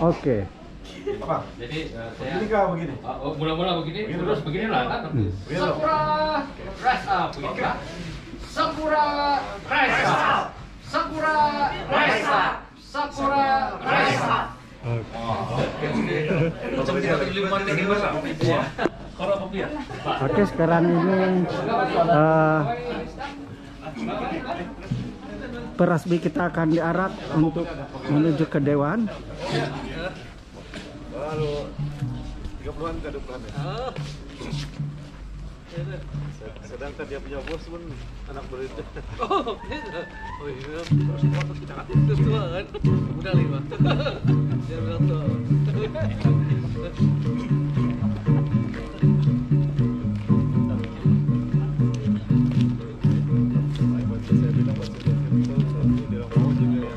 Oke. Apa? Jadi saya Begini kah begini? mula-mula begini, terus beginilah kan. Sakura rise up, begini kan? Sakura rise up. Sakura rise up. Sakura rise up. Oke, sekarang ini perasbi kita akan diarak untuk menuju ke Dewan. Lalu 30-an ke 20-an ya? Sedangkan dia punya bos pun anak berita. Oh, iya. Oh iya, waktu kita ngasih itu semua kan. Udah 5. Dia bilang tuh. Saya bilang waktu dia mau juga ya.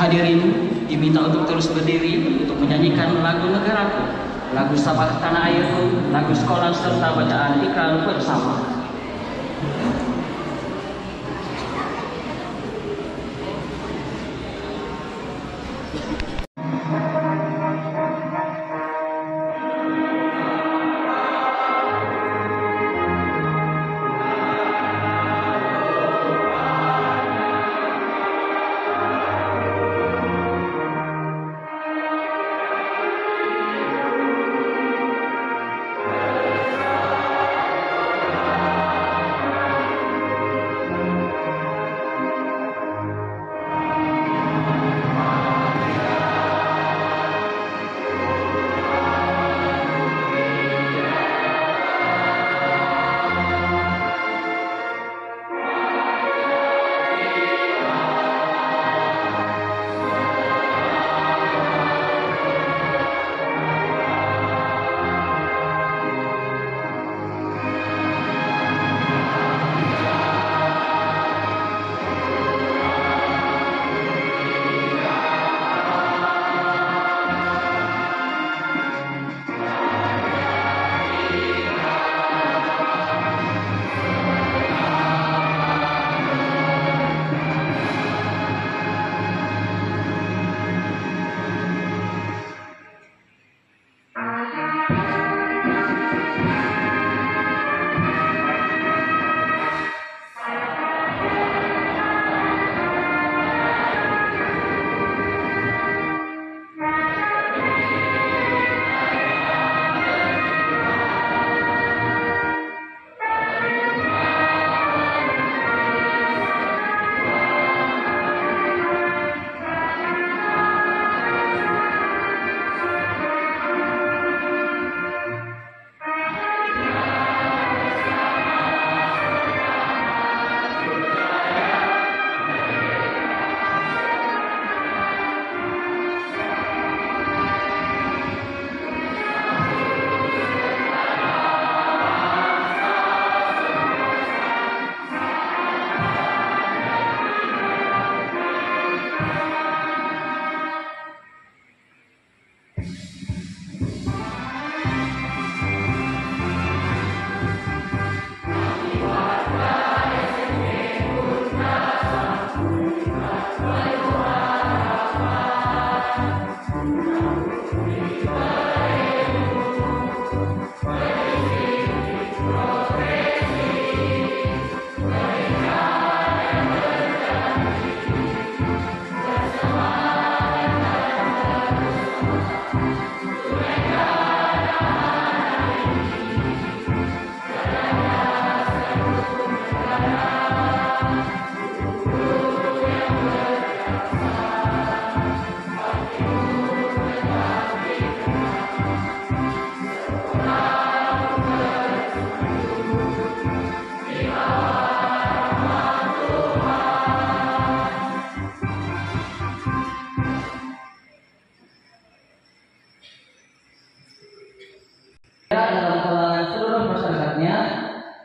Hadirin diminta untuk terus berdiri untuk menyanyikan lagu negaraku, lagu Sabah Tanah Airku, lagu sekolah serta bacaan iklan bersama.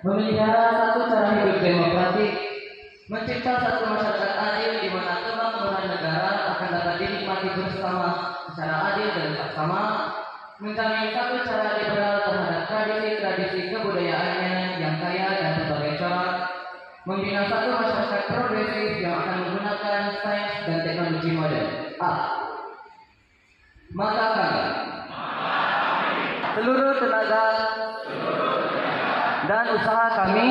memelihara satu cara hidup demokratik, mencipta satu masyarakat adil di mana kemakmuran negara akan dapat dinikmati bersama secara adil dan saksama, menjamin satu cara liberal terhadap tradisi-tradisi kebudayaannya yang kaya dan berbagai corak, membina satu masyarakat progresif yang akan menggunakan sains dan teknologi modern. A. Maka kami seluruh tenaga dan usaha kami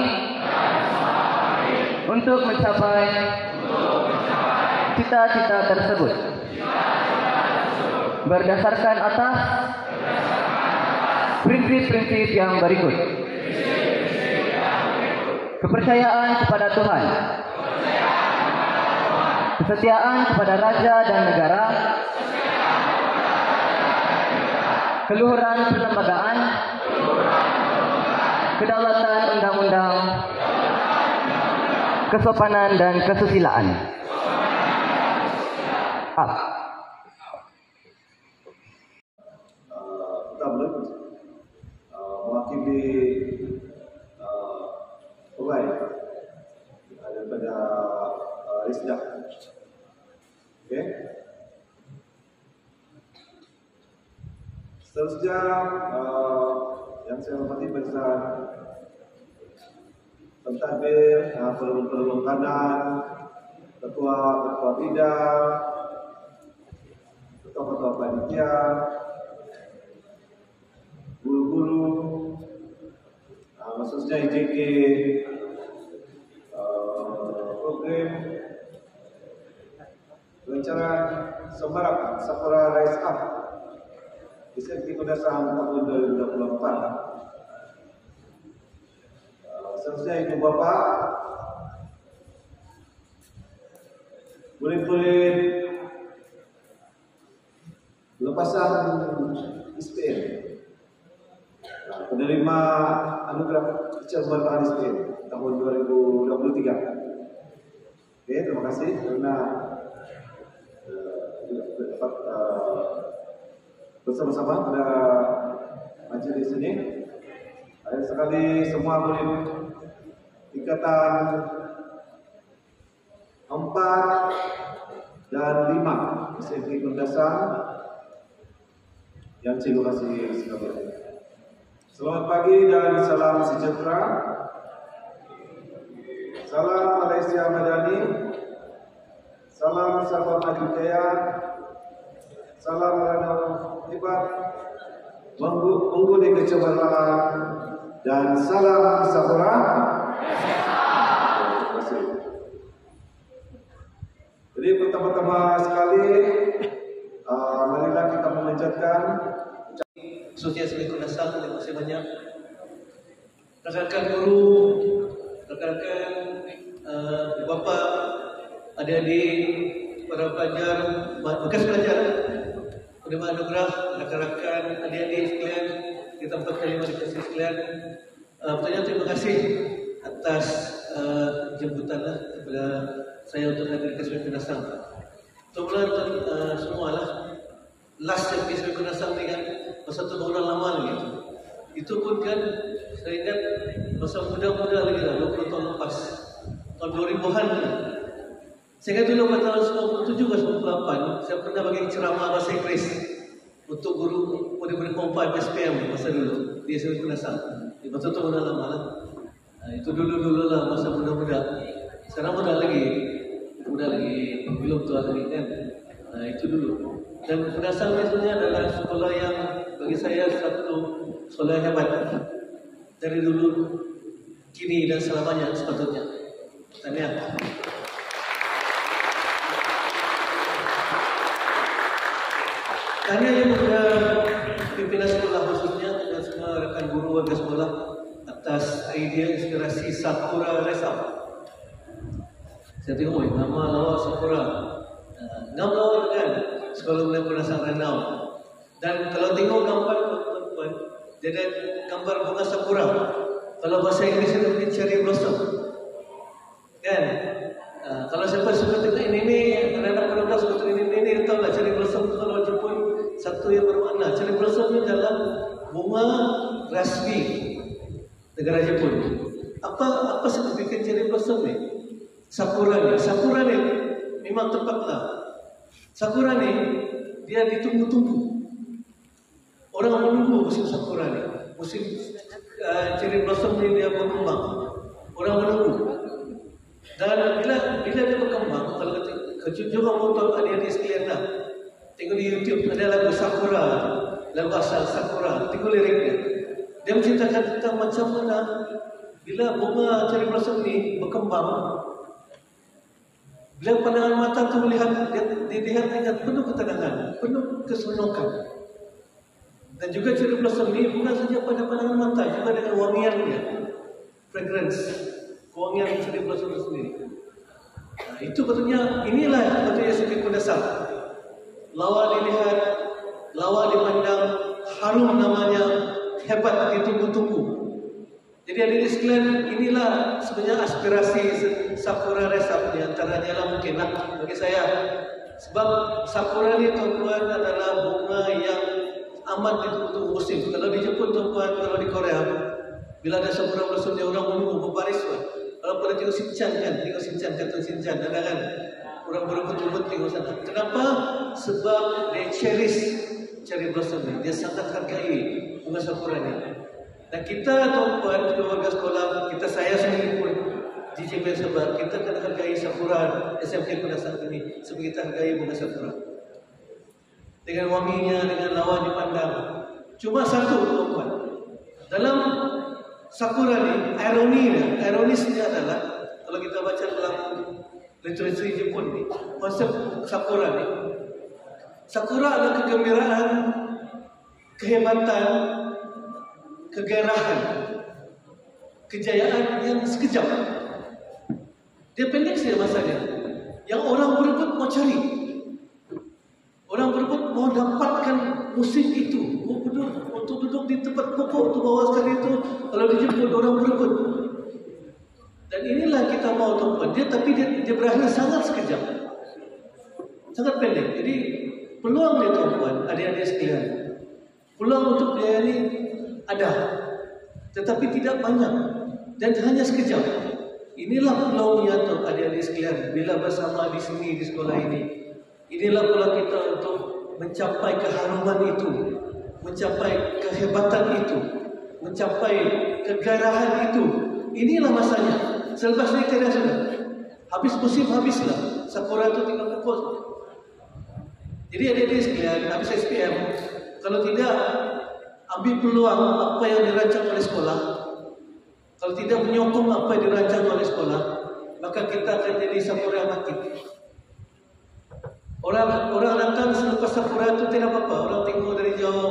untuk mencapai cita-cita tersebut berdasarkan atas prinsip-prinsip yang berikut: kepercayaan kepada Tuhan, kesetiaan kepada raja dan negara, keluhuran perlembagaan, kedaulatan undang-undang, kesopanan dan kesusilaan. A. Pertama, mewakili pegawai daripada Risda. Okey. Seterusnya yang saya hormati Presiden Pentadbir, peluru kanan, ketua bidang, ketua panitia, guru-guru, khususnya IJK, program pelancaran Semarak Sakura Rise Up Diserti Perdasaan tahun 2024. Seterusnya Ibu Bapa, murid-murid pelepasan SPM, penerima anugerah Kecerdasan SPM tahun 2023. Oke, terima kasih karena dapat bersama-sama pada majelis ini. Akhir sekali semua murid tingkatan 4 dan 5 SMP Kundasan yang saya kasih sekalian. Selamat pagi dan salam sejahtera. Salam Malaysia Madani. Salam Sahabat Maju Jaya. Salam Rana Hebat. Mengguni kecemerlangan dan salam Sakura. Terima kasih. Jadi pertama-tama sekali, marilah kita memanjatkan khususnya sebagai Kundasan. Terima kasih banyak rekan-rekan guru, rekan-rekan bapa, adik-adik, para pelajar, bekas pelajar, penerima anugerah, rekan-rekan, adik-adik sekalian di tempat kelima dikasih sekalian. Pertanyaan terima kasih atas jemputanlah kepada saya untuk hadir ke Sebagai Kundasan. Kemudian semualah last yang di Sebagai Kundasan ni kan masa tu baru lama lagi. Itu pun kan saya ingat masa muda-muda lagi lah, 20 tahun lepas, tahun 2000-an. Saya ingat dulu pada tahun 97 ke 98 saya pernah bagi ceramah bahasa Inggeris untuk guru murid-murid Form 5 SPM masa dulu di Sebagai Kundasan. Masa tu muda lama lah. Itu dulu-dulu lah masa muda-muda. Sekarang muda lagi, belum tua lagi kan. Itu dulu. Dan Kundasan sebenarnya adalah sekolah yang bagi saya satu sekolah yang hebat. Dari dulu, kini dan selamanya sepatutnya. Tahniah. Tahniah yang kepada pimpinan sekolah khususnya dan semua rekan guru warga sekolah atas idea inspirasi Sakura Rise Up. Saya tengok, nama lawak Sakura. Nama lawak kan, sekolah mulai Kundasan Renau. Dan kalau tengok gambar teman-teman, dia ada gambar bunga Sakura. Kalau bahasa Inggeris itu namanya cherry blossom. Kan? Kalau siapa suka tengok ini, anak-anak muda suka tengok ini, tahu lah cherry blossom itu kalau Jepun satu yang bermakna. Cherry blossom itu adalah bunga rasmi negara Jepun. Apa signifikan cherry blossom ni? Sakura ni memang tepatlah. Sakura ni dia ditunggu-tunggu. Orang menunggu musim sakura ni. Musim cherry blossom ni dia berkembang. Orang menunggu. Dan bila dia berkembang, kalau juga mau tahu adik-adik sekalian lah, tengok di YouTube ada lagu Sakura, lagu asal Sakura, tengok liriknya. Dia menceritakan tentang macam mana bila bunga cherry blossom ni berkembang, bila pandangan mata tu melihat, dilihat dengan penuh ketenangan, penuh keseronokan. Dan juga cherry blossom ni bukan saja pada pandangan mata, juga dengan wangiannya, fragrance, wangian cherry blossom itu sendiri. Nah, itu betulnya, inilah betulnya sifat dasar. Lawa dilihat, lawa dipandang, harum namanya, hebat ditunggu-tunggu. Jadi adik sekalian, inilah sebenarnya aspirasi Sakura Resap. Di antaranya lah mungkin lah bagi saya. Sebab Sakura ni tuan-tuan adalah bunga yang amat ditunggu musim. Kalau di Jepun tuan-tuan, kalau di Korea, bila ada Sakura blossom dia orang menunggu berbaris tuan. Kalau pada tengok Shinchan kan, tengok Shinchan, kartun Shinchan ada kan. Orang berebut-rebut tengok sana. Kenapa? Sebab they cherish cherry blossom ni. Dia sangat hargai bunga Sakura ni. Dan kita tuan-tuan, keluarga sekolah, saya sendiri pun di JPN Sabah, kita akan hargai Sakura SMK Kudasar ini seperti kita hargai bunga Sakura. Dengan wanginya, dengan lawa dipandang. Cuma satu tuan-tuan, dalam Sakura ni, ironisnya adalah kalau kita baca dalam literatur Jepun ni, konsep Sakura ni, Sakura adalah kegembiraan, kehebatan, kegairahan, kejayaan yang sekejap. Dia pendek saja masanya. Yang orang berebut mau cari, orang berebut mau dapatkan musim itu, mau untuk duduk di tempat pokok tu bawah sekali itu. Kalau dijemput orang berebut. Dan inilah kita mau tuan. Tapi dia berakhir sangat sekejap, sangat pendek. Jadi peluang dia tuan, adik-adik sekalian, peluang untuk dia ini ada, tetapi tidak banyak dan hanya sekejap. Inilah peluangnya tuan adik-adik sekalian. Bila bersama di sini di sekolah ini, inilah peluang kita untuk mencapai keharuman itu, mencapai kehebatan itu, mencapai kegairahan itu. Inilah masanya. Selepas ini tidak sudah. Habis musim habislah. Sakura itu tinggal pupus. Jadi adik-adik sekalian, habis SPM, kalau tidak ambil peluang apa yang dirancang oleh sekolah, kalau tidak menyokong apa yang dirancang oleh sekolah, maka kita akan jadi Sakura mati. Orang datang selepas Sakura itu tidak apa-apa. Orang tengok dari jauh,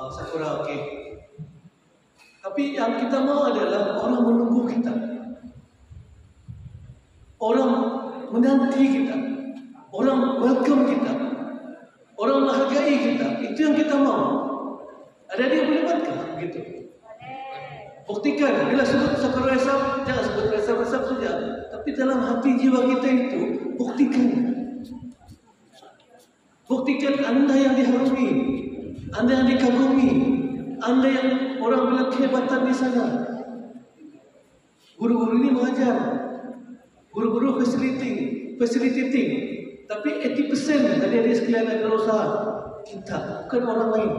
Sakura okey. Tapi yang kita mau adalah orang menunggu kita, orang menanti kita, orang welcome kita, orang menghargai kita. Itu yang kita mau. Ada dia boleh buatkah begitu? Buktikan. Bila sebut Sakura Resap, jangan sebut Resap saja, tapi dalam hati jiwa kita itu buktikan. Buktikan anda yang diharumi, anda yang dikagumi, anda yang orang bilang kehebatan di sana. Guru-guru ini mengajar, guru-guru facilitating, tapi 80% adik-adik sekalian adalah usaha kita, bukan orang lain.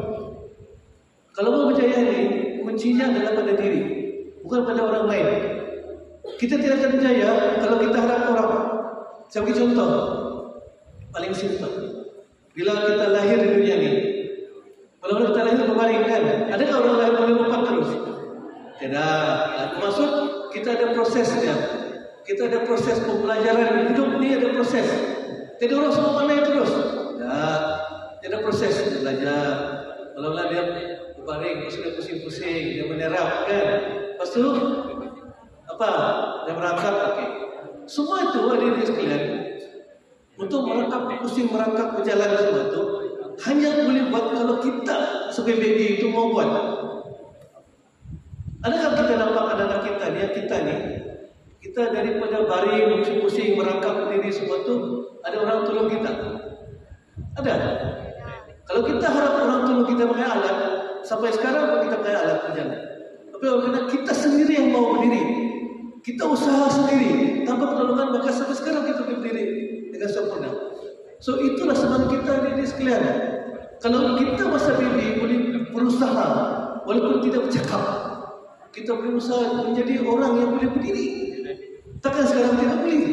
Kalau mau berjaya ini, kuncinya adalah pada diri, bukan pada orang lain. Kita tidak akan berjaya kalau kita harap orang. Saya beri contoh paling simpel. Bila kita lahir di dunia ini, kalau kita lahir berbaring kan, adakah orang lain boleh lompat terus? Tidak. Maksud kita ada prosesnya. Kita ada proses pembelajaran hidup ini, ada proses. Jadi orang semua pandai terus. Tidak. Ada proses belajar. Kalau dia berbaring, sudah pusing-pusing, dia menerap kan. Lepas tu apa? Dia merangkak. Okay. Semua itu adik-adik sekalian, untuk merangkak, pusing merangkak berjalan semua itu hanya boleh buat kalau kita sebagai baby itu mau buat. Adakah kita nampak anak-anak kita ni, kita daripada baring pusing-pusing merangkak berdiri semua itu, ada orang tolong kita? Ada. Kalau kita harap orang tolong kita pakai alat, sampai sekarang pun kita pakai alat berjalan. Tapi karena kita sendiri yang mau berdiri, Kita usaha sendiri tanpa pertolongan, maka sampai sekarang kita berdiri dengan sempurna. So itulah semangat kita ini sekalian. Kalau kita masa baby boleh berusaha walaupun tidak bercakap, kita berusaha menjadi orang yang boleh berdiri. Takkan sekarang tidak boleh.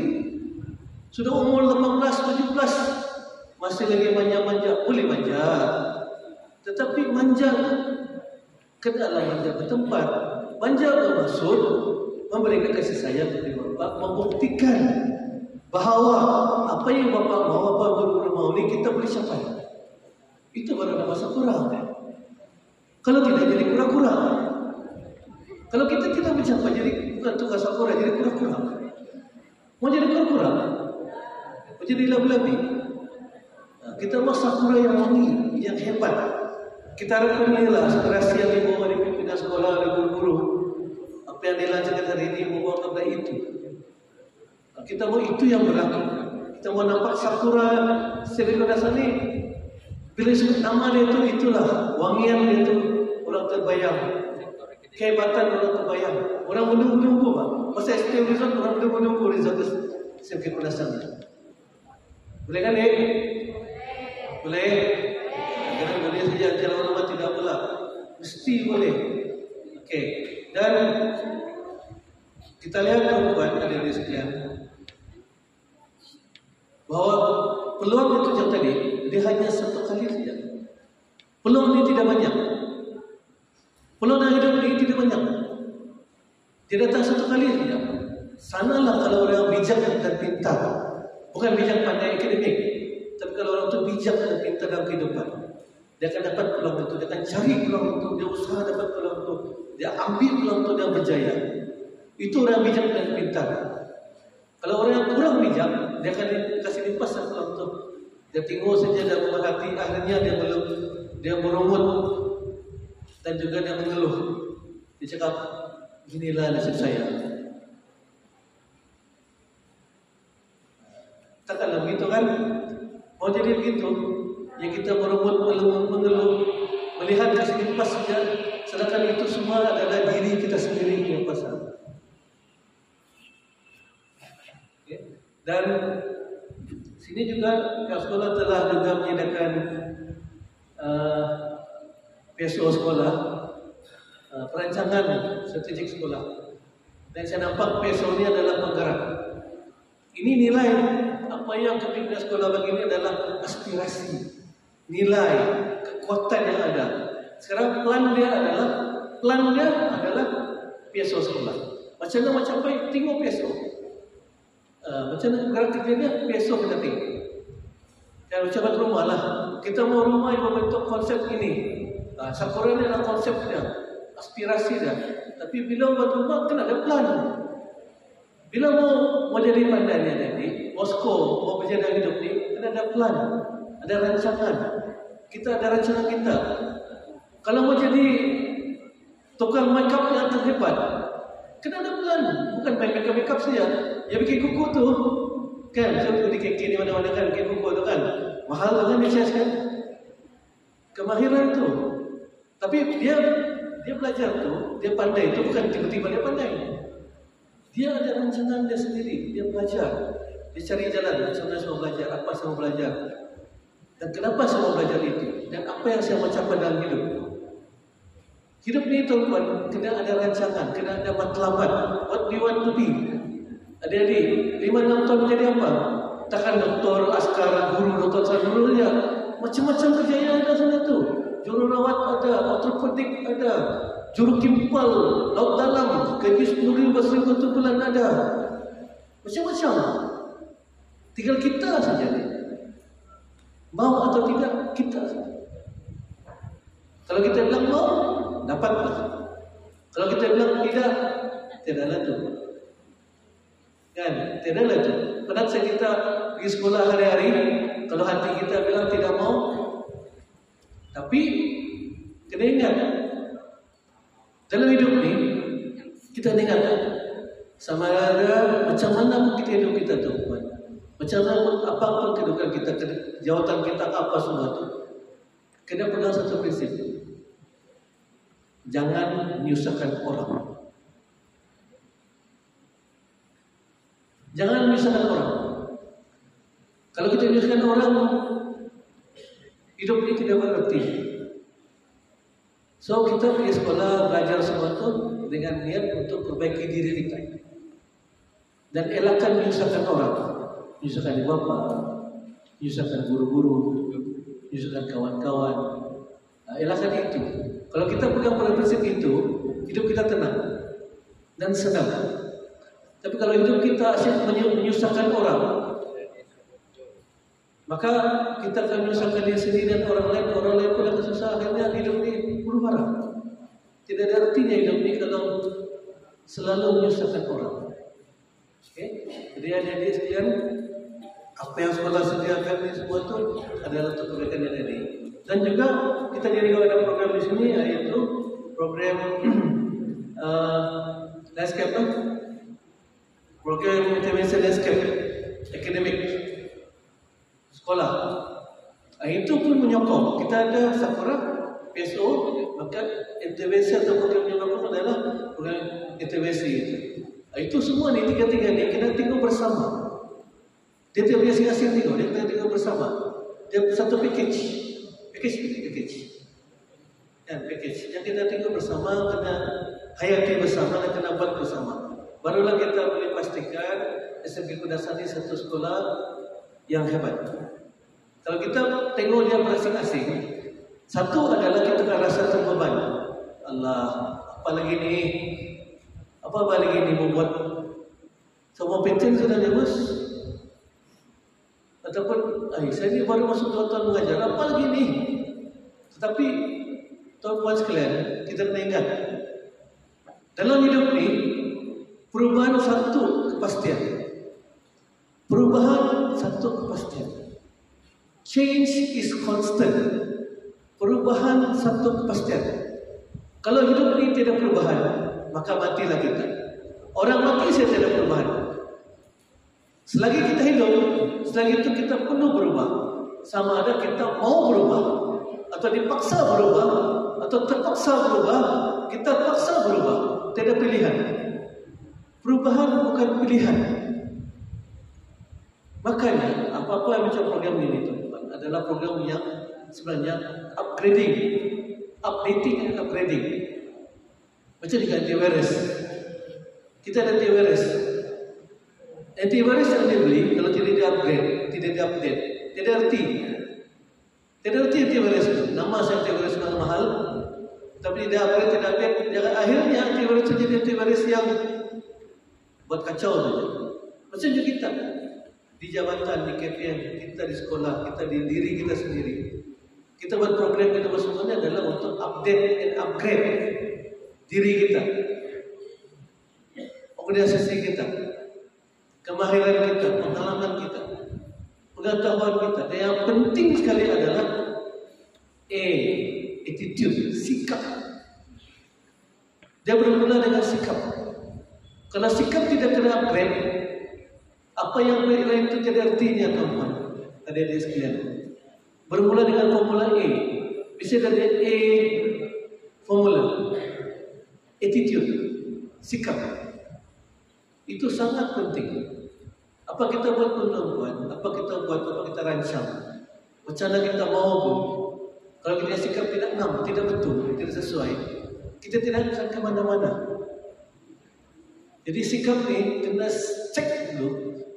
Sudah umur 18, 17, masih lagi manja-manja, boleh manja. Tetapi manja kenalah manja bertempat. Manja bermaksud memberikan kasih sayang kepada bapa, membuktikan bahawa apa yang bapa mau, apa guru mau ini kita boleh capai. Itu baru ada masa kurang. Kalau tidak jadi kurang-kurang. Kalau kita tidak mencapai, jadi bukan tukar sakura, jadi kurang-kurang. Mau jadi kurang-kurang, mau jadi labi-labi. Kita mau sakura yang wangi, yang hebat. Kita harapkan inilah aspirasi yang dibawa oleh pimpinan sekolah, oleh guru-guru. Apa yang dilancarkan hari ini membawa kepada itu. Kita mau itu yang berlaku. Kita mau nampak sakura Sri Kodasani. Bila disebut nama dia itu, itulah wangian dia itu orang terbayang. Kehebatan orang terbayang. Orang menunggu-nunggu, Pak. Masa SPM result, orang menunggu-nunggu result Sri Kodasani. Boleh kan, Boleh? Jangan boleh saja jalan nama tidak pula. Mesti boleh. Okey. Dan kita lihat perempuan ada di sekalian bahawa peluang itu yang tadi dia hanya satu kali saja. Peluang ini tidak banyak. Peluang dalam hidup ini tidak banyak. Dia datang satu kali saja. Sanalah kalau orang bijak dan pintar. Bukan bijak pandai akademik, tapi kalau orang itu bijak dan pintar dalam kehidupan, dia akan dapat peluang itu, dia akan cari peluang itu, dia usaha dapat peluang itu, dia ambil peluang itu dan berjaya. Itu orang bijak dan pintar. Kalau orang yang kurang bijak, dia akan dikasih lipas peluang itu. Dia tengok saja dan memerhati, akhirnya dia merungut dan juga dia mengeluh. Dia cakap, inilah nasib saya. Takkanlah begitu kan? Mau jadi begitu? Yang kita merungut, mengeluh, melihat kasih lipas saja, sedangkan itu semua adalah diri kita sendiri yang pasal. Okay. Dan sini juga pihak sekolah telah juga menyediakan PSO sekolah, perancangan strategik sekolah. Dan saya nampak PSO ini adalah penggerak. Ini nilai apa yang kepimpinan sekolah bagi ini adalah aspirasi, nilai, kekuatan yang ada. Sekarang plan dia adalah PSO sekolah. Macam mana mencapai? Tengok PSO. Macam mana gerak kerjanya? PSO kita tengok. Dan ucapan rumah lah. Kita mau rumah yang membentuk konsep ini. Sakura ni adalah konsepnya, aspirasi dia. Tapi bila buat rumah kan ada plan. Bila mau jadi pandai jadi, Moskow mau berjalan hidup ni, kan ada plan, ada rancangan. Kita ada rancangan kita. Kalau mau jadi tukang makeup yang terhebat, kan ada plan. Bukan main makeup saja. Yang bikin kuku tu, kan? Saya di KK ni mana-mana kan, bikin kuku tu kan. Mahal tu kan, biasa kan? Kemahiran tu. Tapi dia belajar tu, dia pandai tu bukan tiba-tiba dia pandai. Dia ada rancangan dia sendiri, dia belajar. Dia cari jalan, macam mana saya mau belajar, apa saya mau belajar. Dan kenapa saya mau belajar itu. Dan apa yang saya mau capai dalam hidup. Hidup ni tuan-tuan, kena ada rancangan, kena ada matlamat. What do you want to be? Adik-adik, 5-6 tahun menjadi apa? Takkan doktor, askar, guru, doktor, guru saja. Macam-macam kejayaan ada sana tu. Jururawat ada, ortopedik ada, juru kimpal, laut dalam, gaji 10,000 1 bulan ada. Macam-macam. Tinggal kita saja. Mau atau tidak, kita saja. Kalau kita bilang mau, dapatlah. Kalau kita bilang tidak, tidaklah tu. Kan? Tidaklah tu. Pada saat kita pergi sekolah hari-hari, kalau hati kita bilang tidak mau, tapi kena ingat, dalam hidup ni kita ingat sama ada macam mana pun kita hidup kita tu, macam mana pun apapun kedudukan kita, jawatan kita apa semua tu, kena pegang satu prinsip: jangan menyusahkan orang. Jangan menyusahkan orang. Kalau kita menyusahkan orang, hidup ini tidak berarti. So kita pergi sekolah belajar semua itu dengan niat untuk perbaiki diri kita. Dan elakkan menyusahkan orang, menyusahkan ibu bapa, menyusahkan guru-guru, menyusahkan kawan-kawan. Elakkan itu. Kalau kita pegang pada prinsip itu, hidup kita tenang dan senang. Tapi kalau hidup kita asyik menyusahkan orang, maka kita akan menyusahkan diri sendiri dan orang lain pun akan susah. Akhirnya hidup ini huru-hara. Tidak ada artinya hidup ini kalau selalu menyusahkan orang. Okay? Jadi adik-adik sekalian, apa yang sekolah sediakan ini semua itu adalah untuk kebaikan adik-adik. Dan juga kita jadi kalau ada program di sini, yaitu program landscape, program intervention landscape akademik sekolah. Itu pun menyokong. Kita ada Sakura PSO, maka intervensi atau program yang menyokong adalah program intervensi itu. Itu semua ni tiga-tiga ni kita tengok bersama. Dia tidak asing-asing tengok, dia kena tengok bersama. Dia satu package. Dan package yang kita tengok bersama, kena hayati bersama dan kena buat bersama. Barulah kita boleh pastikan SMK Kudasani satu sekolah yang hebat. Kalau kita tengok dia masing-masing, satu adalah kita akan rasa terbeban. Allah, apa lagi ni? Apa lagi ni membuat semua pattern sudah lulus? Ataupun, saya ni baru masuk 2 tahun mengajar, apa lagi ni? Tetapi, tuan-tuan sekalian, kita kena ingat, dalam hidup ni, perubahan satu kepastian. Perubahan satu kepastian. Change is constant. Perubahan satu kepastian. Kalau hidup ini tidak perubahan, maka matilah kita. Orang mati saja tidak perubahan. Selagi kita hidup, selagi itu kita perlu berubah. Sama ada kita mau berubah, atau dipaksa berubah, atau terpaksa berubah, kita paksa berubah. Tidak pilihan. Perubahan bukan pilihan. Makanya apa-apa yang macam program ini teman-teman adalah program yang sebenarnya upgrading, updating and upgrading. Macam dengan antivirus. Kita ada antivirus. Antivirus yang dibeli kalau tidak di-upgrade, tidak di-update, tidak arti. Tidak arti antivirus itu. Nama saya antivirus mahal, tapi tidak upgrade, tidak update. Akhirnya antivirus itu jadi antivirus yang buat kacau saja. Macam juga kita di jabatan, di KPM, kita di sekolah, kita di diri kita sendiri. Kita buat program kita semuanya adalah untuk update and upgrade diri kita, organisasi kita, kemahiran kita, pengalaman kita, pengetahuan kita. Dan yang penting sekali adalah attitude, sikap. Dia bermula dengan sikap. Kalau sikap tidak kena upgrade, apa yang lain itu tidak artinya, teman-teman. Adik-adik sekalian. Bermula dengan formula A. Bisa dari A formula. Attitude, sikap. Itu sangat penting. Apa kita buat pun, tuan-tuan, apa kita buat, apa kita rancang, macam mana kita mau pun, kalau kita sikap tidak betul, tidak sesuai, kita tidak akan ke mana-mana. Jadi sikap ni kena cek dulu,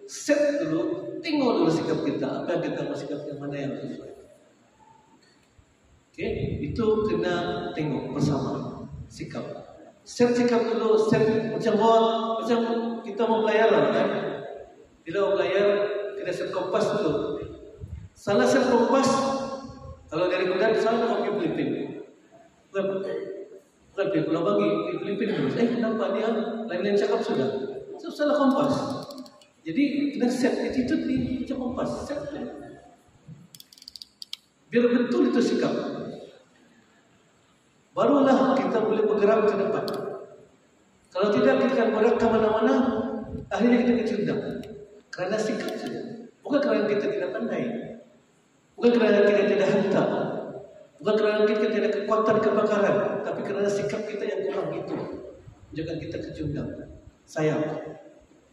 set dulu, tengok dulu sikap kita, apa yang kita mau sikap yang mana yang sesuai. Okay, itu kena tengok bersama sikap. Set sikap dulu, set macam kita mau belayar lah kan. Bila mau belayar, kita set kompas dulu. Salah set kompas, kalau dari Kudat salah nak pergi Filipina. Bukan Pulau Bagi, di Filipina terus. Kenapa dia lain-lain cakap sudah? So, salah kompas. Jadi kena set attitude ni macam kompas, set tu. Biar betul itu sikap. Barulah kita boleh bergerak ke depan. Kalau tidak, kita akan bergerak ke mana-mana, akhirnya kita kecundang. Kerana sikap saja. Bukan kerana kita tidak pandai. Bukan kerana kita tidak hantar. Bukan kerana kita tidak kekuatan kebakaran. Tapi kerana sikap kita yang kurang itu. Jangan kita kecundang. Sayang.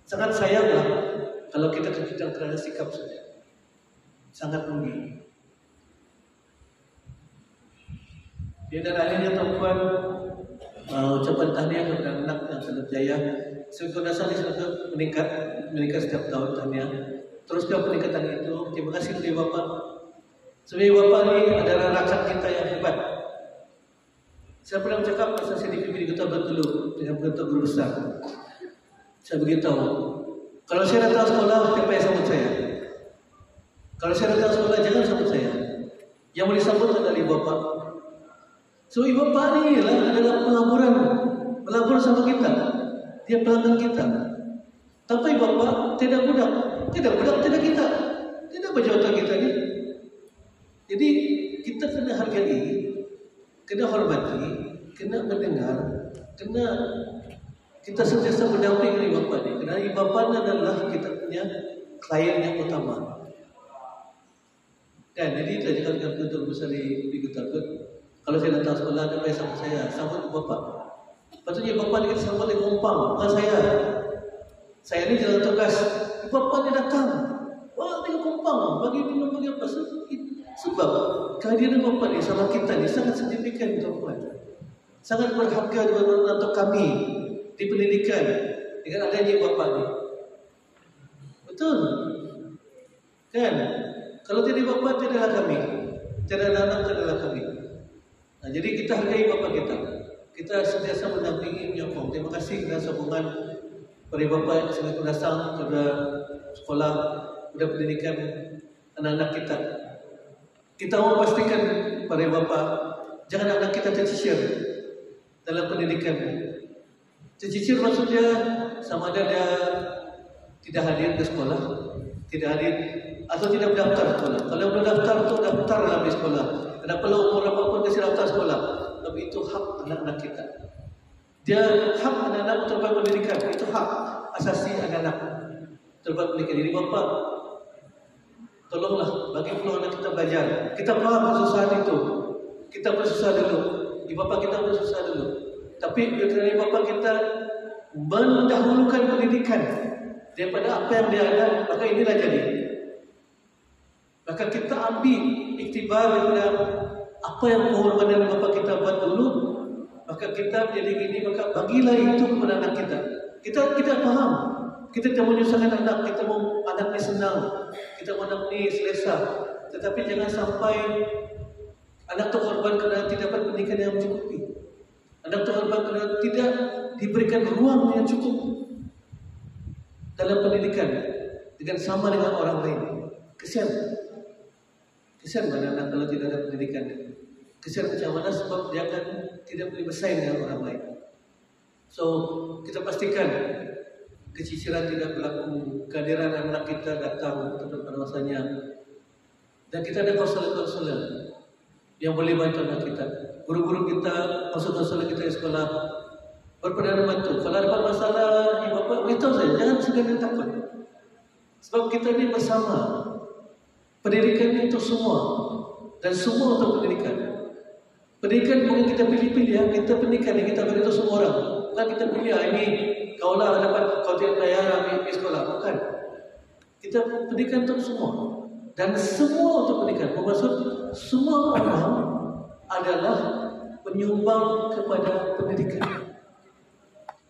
Sangat sayanglah kalau kita terhadap sikap saja. Sangat rugi. Dan akhirnya tuan-tuan, ucapan tahniah kepada anak yang telah berjaya. Sekolah dasar ini sudah meningkat setiap tahun tahniah. Teruskan peningkatan itu. Terima kasih kepada Bapak. Sebagai Bapak ini adalah rakyat kita yang hebat. Saya pernah bercakap pasal saya di PBD Kota Bengkulu dengan Ketua Guru Besar. Saya beritahu, kalau saya datang sekolah, siapa yang sambut saya? Kalau saya datang sekolah, jangan sambut saya. Yang boleh sambut adalah Ibu Bapak. So Ibu Bapak ini adalah pelabur sama kita. Dia pelanggan kita. Tapi Ibu Bapak tidak budak, tidak kita, tidak berjawatan kita ni. Jadi kita kena hargai, kena hormati, kena mendengar, kena kita sentiasa mendampingi Ibu Bapak ni. Kerana Ibu Bapak adalah kita punya klien yang utama. Dan jadi saya cakap dengan Ketua Besar di Gutakut. Kalau saya datang sekolah, ada yang sambut saya, sambut Bapak. Patutnya Bapak ni kita sambut dengan umpang, bukan saya. Saya ni jalan tugas, Bapak ni datang. Wah, dengan umpang, bagi minum, bagi apa. Sebab kehadiran Bapak ni sama kita ni sangat signifikan, tuan-tuan. Sangat berharga untuk kami di pendidikan dengan adanya Bapak ni. Betul? Kan? Kalau tidak Bapak, tidaklah kami. Tidak anak, tidaklah kami. Nah, jadi kita hargai Bapak kita. Kita sentiasa mendampingi, menyokong. Terima kasih kerana sokongan dari Bapak yang sangat berdasar kepada sekolah, kepada pendidikan anak-anak kita. Kita mahu pastikan pada Bapak, jangan anak kita tercicir dalam pendidikan. Tercicir maksudnya sama ada dia tidak hadir ke sekolah, tidak hadir atau tidak berdaftar sekolah. Kalau berdaftar tu daftar dalam sekolah. Tidak perlu umur apapun kasi daftar sekolah. Tapi itu hak anak-anak kita. Dia hak anak-anak terbaik pendidikan. Itu hak asasi anak-anak terbaik pendidikan. Jadi Bapak, tolonglah bagi peluang anak kita belajar. Kita faham kesusahan itu. Kita bersusah dulu. Ibu Bapak kita bersusah dulu. Tapi kerana Bapak kita mendahulukan pendidikan daripada apa yang dia ada, maka inilah jadi. Maka kita ambil iktibar daripada apa yang pengorbanan Bapak kita buat dulu, maka kita jadi gini, maka bagilah itu kepada anak kita. Kita faham, kita tidak menyusahkan anak, kita mau anak ni senang, kita mau anak ni selesa. Tetapi jangan sampai anak itu korban kerana tidak dapat pendidikan yang mencukupi. Anak itu korban kerana tidak diberikan ruang yang cukup dalam pendidikan dengan sama dengan orang lain. Kesian pada anak kalau tidak ada pendidikan. Kesian macam mana sebab dia akan tidak boleh bersaing dengan orang lain. So, kita pastikan keciciran tidak berlaku, kehadiran anak kita datang pada masanya. Dan kita ada konselor-konselor yang boleh bantu anak kita. Guru-guru kita, konselor-konselor kita di sekolah berperdana bantu. Kalau ada masalah, Ibu Bapak, beritahu saya, jangan segan takut. Sebab kita ini bersama. Pendidikan itu semua. Dan semua untuk pendidikan. Pendidikan bukan kita pilih-pilih, kita pendidikan yang kita beri itu semua orang. Bukan kita pilih, ini kaulah dapat kau tidak bayar ambil sekolah. Bukan. Kita pendidikan untuk semua. Dan semua untuk pendidikan. Bermaksud semua orang adalah penyumbang kepada pendidikan.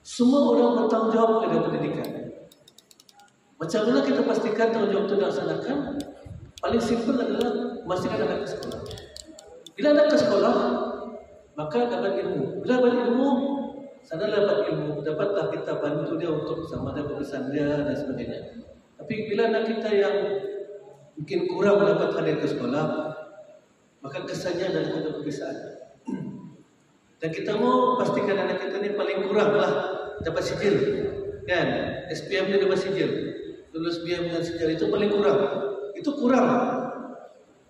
Semua orang bertanggungjawab kepada pendidikan. Macam mana kita pastikan tanggungjawab itu dilaksanakan? Paling simple adalah memastikan anak ke sekolah. Bila anak ke sekolah, maka dapat ilmu. Bila dapat ilmu, sana dapat ilmu. Dapatlah kita bantu dia untuk sama ada pemeriksaan dia dan sebagainya. Tapi bila anak kita yang mungkin kurang dapat hadir ke sekolah, maka kesannya adalah ada pemeriksaan. Dan kita mau pastikan anak kita ni paling kurang lah dapat sijil. Kan? SPM dia dapat sijil. Lulus BM dan sijil itu paling kurang. Itu kurang.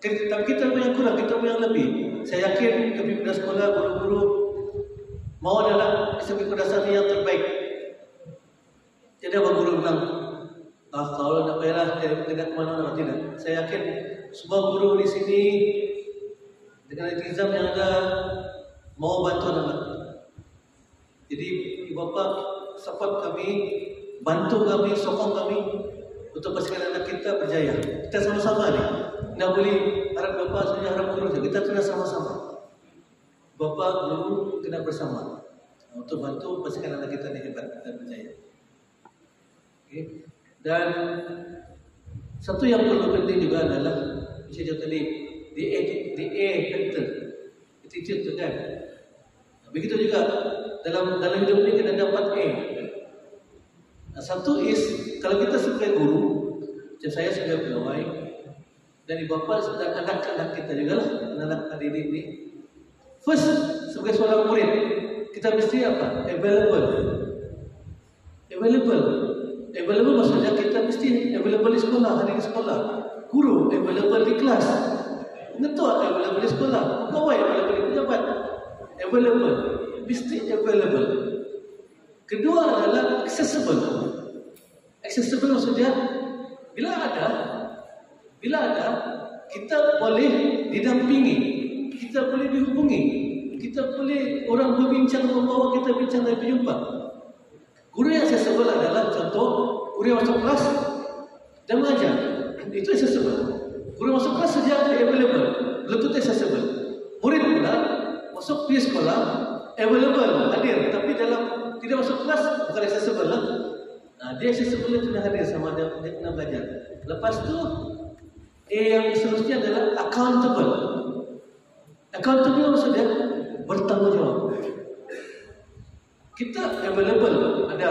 Tapi kita yang kurang, kita yang lebih. Saya yakin kepimpinan sekolah, guru-guru mau adalah kepimpinan dasar yang terbaik. Jadi apa guru bilang, kalau nak bayarlah tidak kemana-mana, tidak. Saya yakin semua guru di sini dengan netizen yang ada mau bantu anak. Jadi Ibu Bapak support kami bantu kami, sokong kami untuk pastikan anak kita berjaya. Kita sama-sama nih. Tidak boleh harap bapa saja, harap guru saja. Kita kena sama-sama. Bapa, guru kena bersama untuk bantu pastikan anak kita ini hebat dan berjaya. Okay. Dan satu yang perlu penting juga adalah misalnya tadi the A factor, attitude tu kan. Begitu juga dalam hidup ini kita dapat A. Satu is kalau kita sebagai guru, macam saya sebagai pegawai, dan bapa dan anak-anak kita juga lah, anak-anak didik ini. First, sebagai seorang murid, kita mesti apa? Available maksudnya kita mesti available di sekolah, hari di sekolah. Guru available di kelas. Ketua available di sekolah. Pegawai available di pejabat. Available. Mesti available. Kedua adalah accessible. Accessible maksudnya bila ada kita boleh didampingi, kita boleh dihubungi, kita boleh orang berbincang membawa kita bincang dan berjumpa. Guru yang accessible adalah contoh guru yang masuk kelas dan mengajar. Itu accessible. Guru masuk kelas saja available, belum tentu accessible. Murid pula masuk di sekolah available, hadir, tapi dalam tidak masuk kelas bukan accessible lah. Dia accessible itu dah hadir sama dia kena belajar. Lepas tu yang seterusnya adalah accountable. Accountable maksudnya bertanggung jawab. Kita available ada,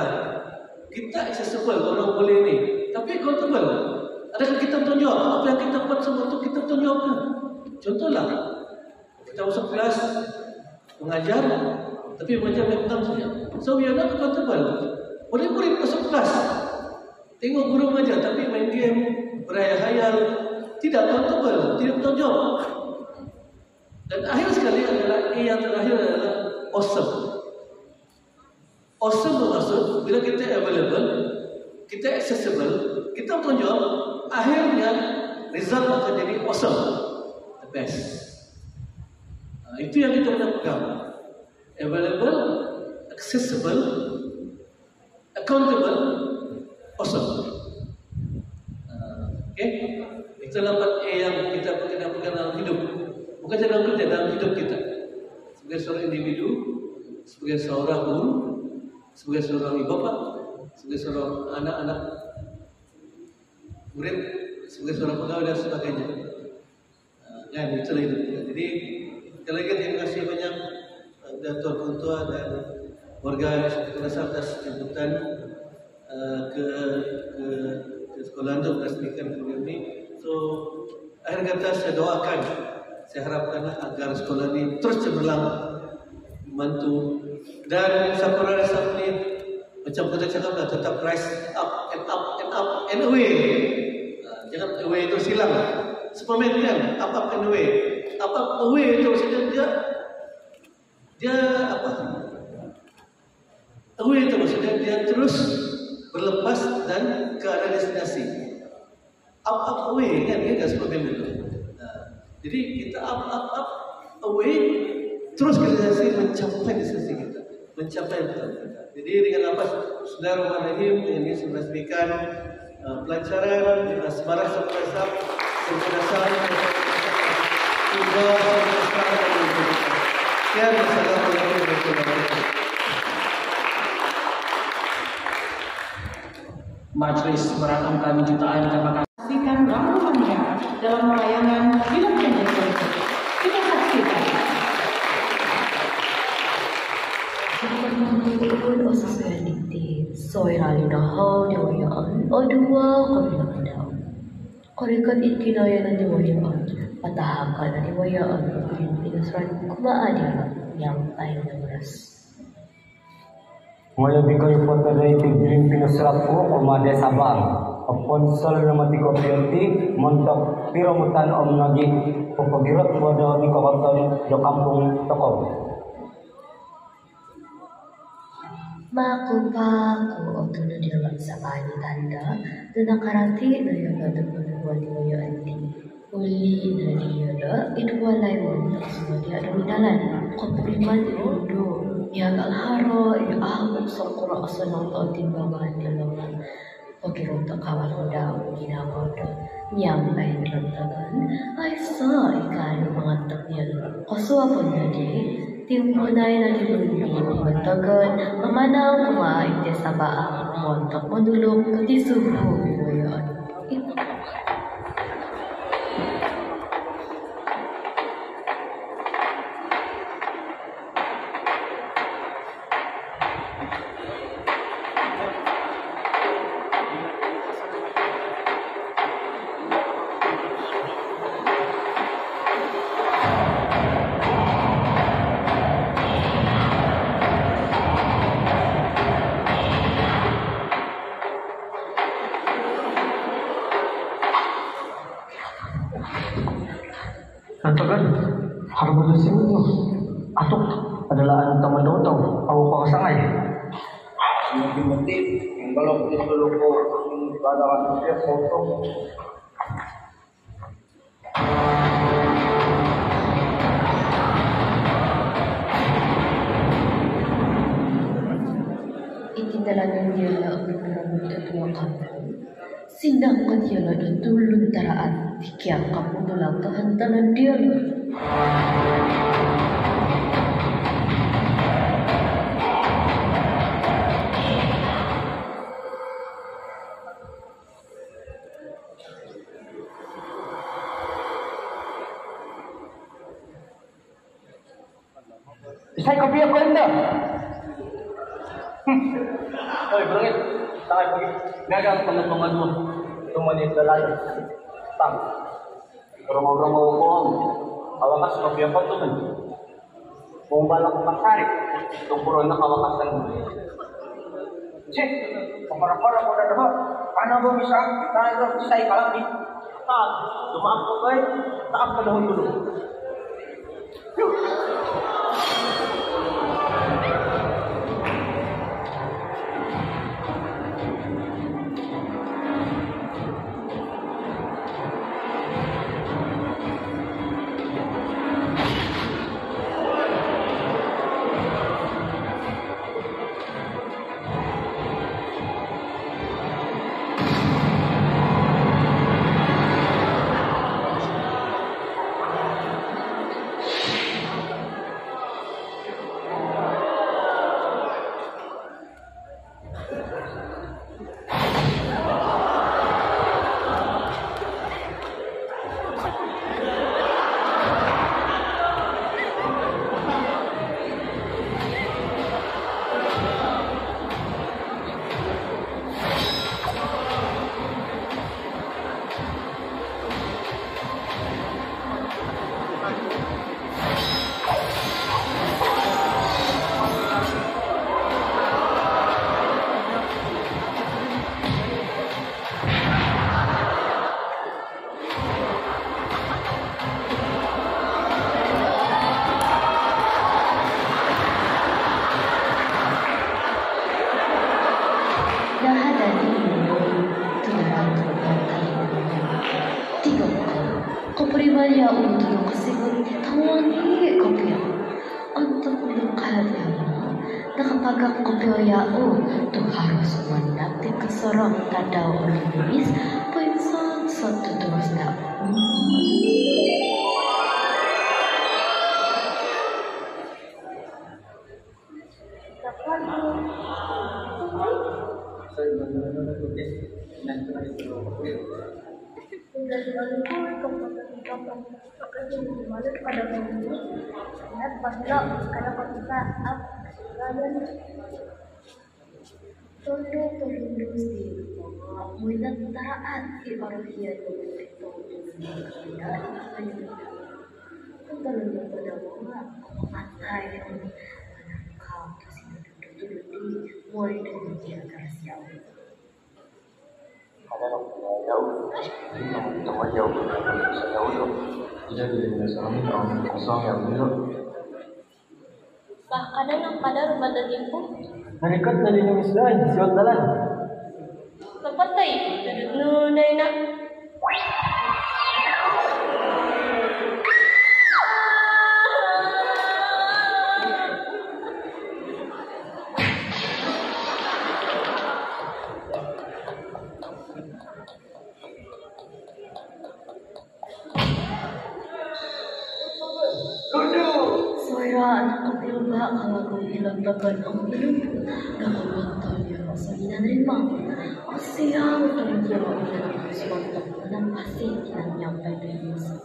kita accessible orang boleh ni, tapi accountable. Adakah kita bertanggung jawab apa yang kita buat semua tu kita bertanggung jawabkan? Contohlah kita masuk kelas mengajar, tapi mengajar metode saja. So we are not accountable. Murid-murid masuk kelas tengok guru mengajar tapi main game, berhayal-hayal, tidak accountable, tidak bertanggung jawab. Dan akhir sekali adalah yang terakhir adalah awesome. Awesome bermaksud bila kita available, kita accessible, kita bertanggung jawab, akhirnya result akan jadi awesome, the best. Itu yang kita kena pegang. Available, accessible, accountable, awesome. Okay? Itu dapat yang kita kena pegang dalam hidup. Bukan dalam kerja, dalam hidup kita. Sebagai seorang individu, sebagai seorang guru, sebagai seorang ibu bapa, sebagai seorang anak-anak murid, sebagai seorang pegawai dan sebagainya. Kan itulah hidup kita. Jadi sekali lagi terima kasih banyak Datuk Ketua dan warga Kelasar atas jemputan ke sekolah untuk meresmikan program ini. So akhir kata saya doakan, saya harapkan agar sekolah ini terus cemerlang, membantu. Dan Sakura Rise ni macam kita cakap dah, tetap rise up and up and up and away. Jangan away itu silang. Superman kan up and away. Up away itu maksudnya dia apa? Away itu maksudnya dia terus berlepas dan ke arah destinasi. Up away kan Superman itu. Jadi kita up away terus ke destinasi, mencapai destinasi kita, mencapai kita. Jadi dengan apa? Bismillahirrahmanirrahim. Ini saya meresmikan pelancaran Semarang Semarang Semarang hingga sekian. Assalamualaikum warahmatullahi wabarakatuh. Majelis merangkumkan jutaan terima kasih. Saksikan rangkumannya dalam tayangan film pendek berikut. Kita saksikan. Pun usaha dikti, soirali dahau dewayaan, odua kominandau. Korekat ikinayan dewayaan, patahakan dewayaan, pinasran kumaadil yang tayo beras. Waya bikoy potadai tigrin pinusrat ko kumade sabang. Ponsel na mati ko pianti montok piromutan om nagi pupagirot bodo di kawasan do kampung Tokob. Makupaku oto na dilawan sa bani tanda na nakarati na yung nadapunuan ni Waya Anti. Uli na niya na itwalay mo na sumadya na minalan kapuriman iundo. Miagal haro ahok sokoro asonoto timbangan dalam pagirota kawan daw ginabodo nyampai rontagan ay sa ikan mangatap niya kaswa po na di timpunay na di mantagan mamanang kumain de sa baang montok madulog pati subo mo yan. Rantagan, harus bersih itu. Atuk adalah anu taman dotong, aku kau sangai. Semakin penting, kalau kita dulu kau keadaan dia potong. Itindalagan dia lah berambut tua kamu. Sindangkan dia lah dan tulun taraan tikiang kamu tulang tahan dia lah. Saya kopi apa anda? Oi, berangkat. Tangan pergi. Gagal pengepungan mo. Tumanin sa layo. Tang. Orang-orang mau bohong. Awakas kopi apa tuh kan? Mau balak pasarik. Tungkuron na kawakasan mo. Cek, para-para mo na naman. Paano ba bisa? Tayo isay ka lang di. Tak, dumaan ko kayo. Taak ka lahon dulu. Kepribadian untuk kesehatan tawani kopiah untuk mengkalah nakapagak kopiah tu harus mendapati kesorong tadau olivis penson satu terus tak. pada ini ingat bahwa kalau kita kalian tunduk industri mudah taraan ibaruhia itu kembali pada bunga matai kau kasih duduk mulai dari jaga siapa ada orang jauh, sama jauh, jauh tu. Jadi sekarang ni orang kosong yang dulu. Bah ada yang pada rumah dagingku. Narikat dari numis lain, siot dalan. Kapatay, nunay na. kalau ilaglagan ang pinunod na kumantanya sa ginanrimang. O siyang tuligyan ng sumantok ng pasig ng nyampay Diyos.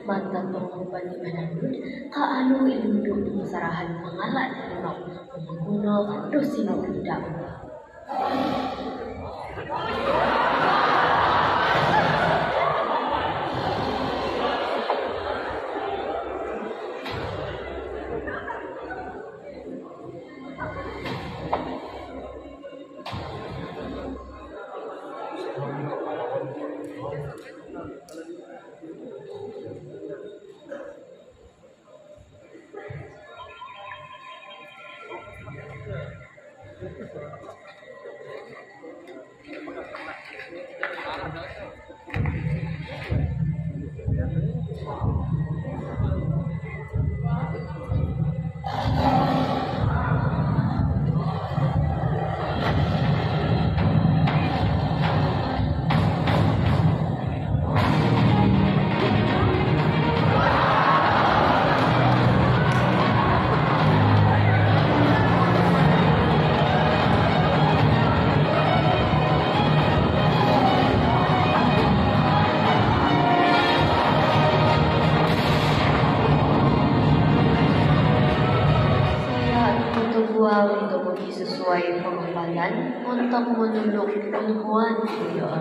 Matatong ang palimananod, kaano ilundok ng sarahan pangalan ng pagkuno at dosino daw. Sesuai pengembangan untuk menuluk penuhan dia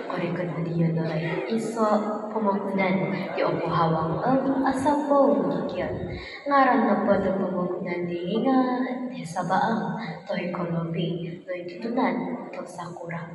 mereka dia dari iso pembangunan di opo hawang asapo gigian ngaran na pada pembangunan di nga desa baang to ekonomi no titunan to sakura.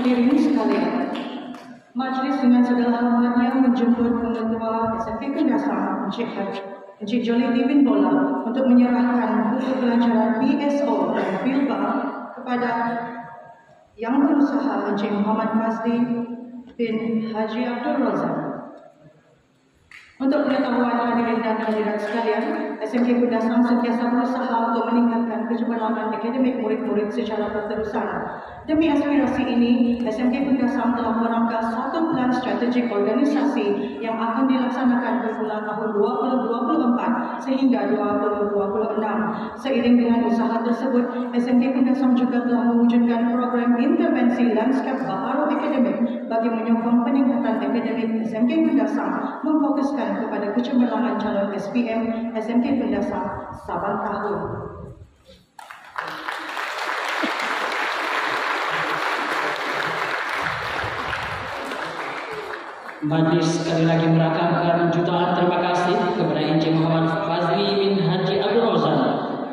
Hadirin sekalian, majlis dengan segala hormatnya menjemput Pengetua SMK Kundasang Encik Jolly bin Bola untuk menyerahkan buku pelajaran PSO dan Filba kepada Yang Berusaha Encik Muhammad Fazli bin Haji Abdul Razak. Untuk pengetahuan hadirin dan hadirat sekalian, SMK Kundasang sentiasa berusaha untuk meningkatkan kecemerlangan akademik murid-murid secara berterusan. Demi aspirasi ini, SMK Kundasang telah merangka satu plan strategik organisasi yang akan dilaksanakan bermula tahun 2024 sehingga 2026. Seiring dengan usaha tersebut, SMK Kundasang juga telah mewujudkan program intervensi lanskap baharu akademik bagi menyokong peningkatan akademik SMK Kundasang, memfokuskan kepada kecemerlangan calon SPM SMK Kundasang saban tahun. Majlis sekali lagi merakamkan jutaan terima kasih kepada Encik Muhammad Fazli bin Haji Abdul Razak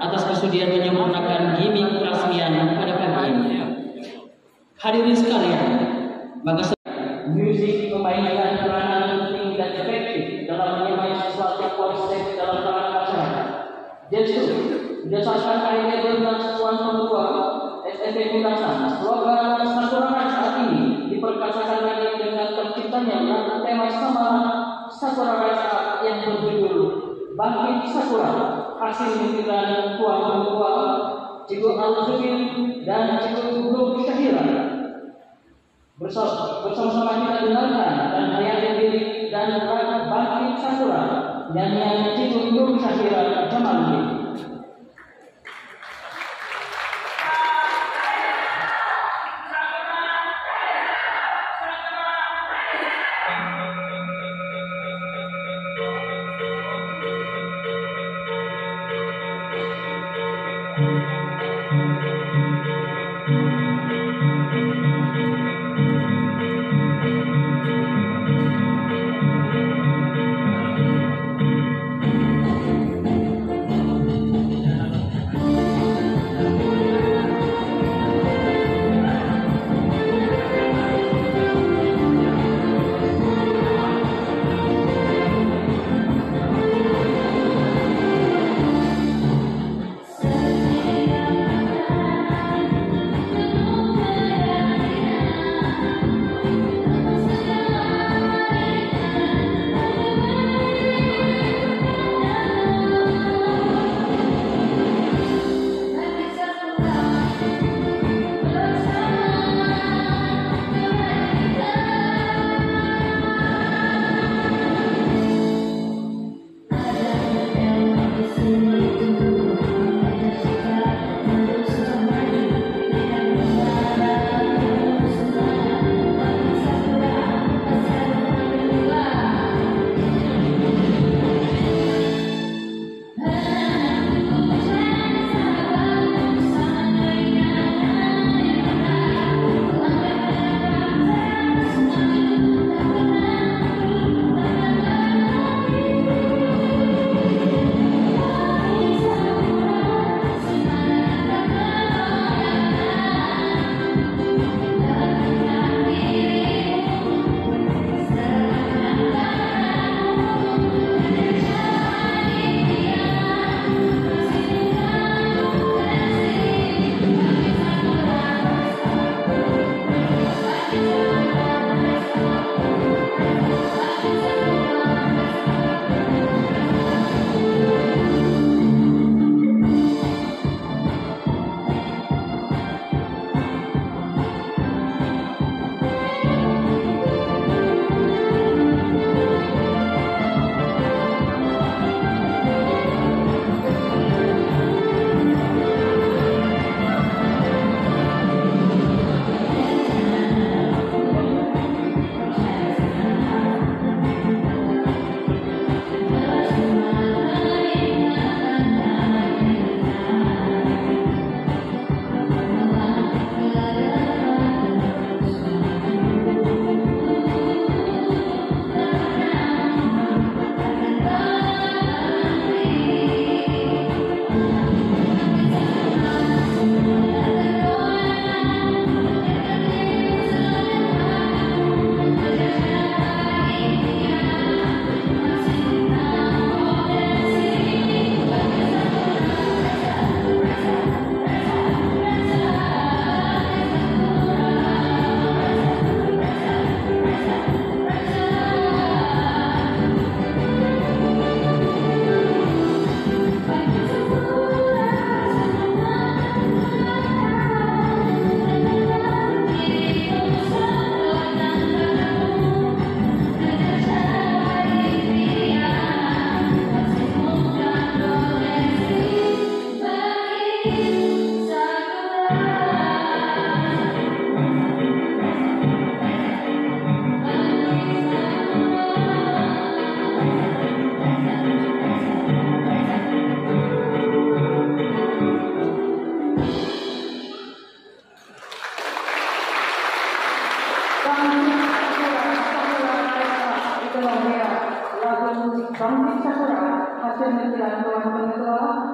atas kesudian menyempurnakan gimmick peresmian pada pagi ini. Hadirin sekalian, maka musik memainkan peranan penting dan efektif dalam menyamai sesuatu konsep dalam kalangan masyarakat. Justru berdasarkan high-level dan sesuatu Pengetua SMK Kundasang, slogan Sakura saat ini diperkasakan lagi dengan terciptanya tema sama Sakura Raisa yang berjudul Bangkit Sakura, hasil mimpiran Tuan Pengetua Cikgu Al-Zubir dan Cikgu Nur Syahira. Bersama-sama kita dengarkan dan hayati diri dan Bangkit Sakura nyanyian Cikgu Nur Syahira Jamaluddin. Sakura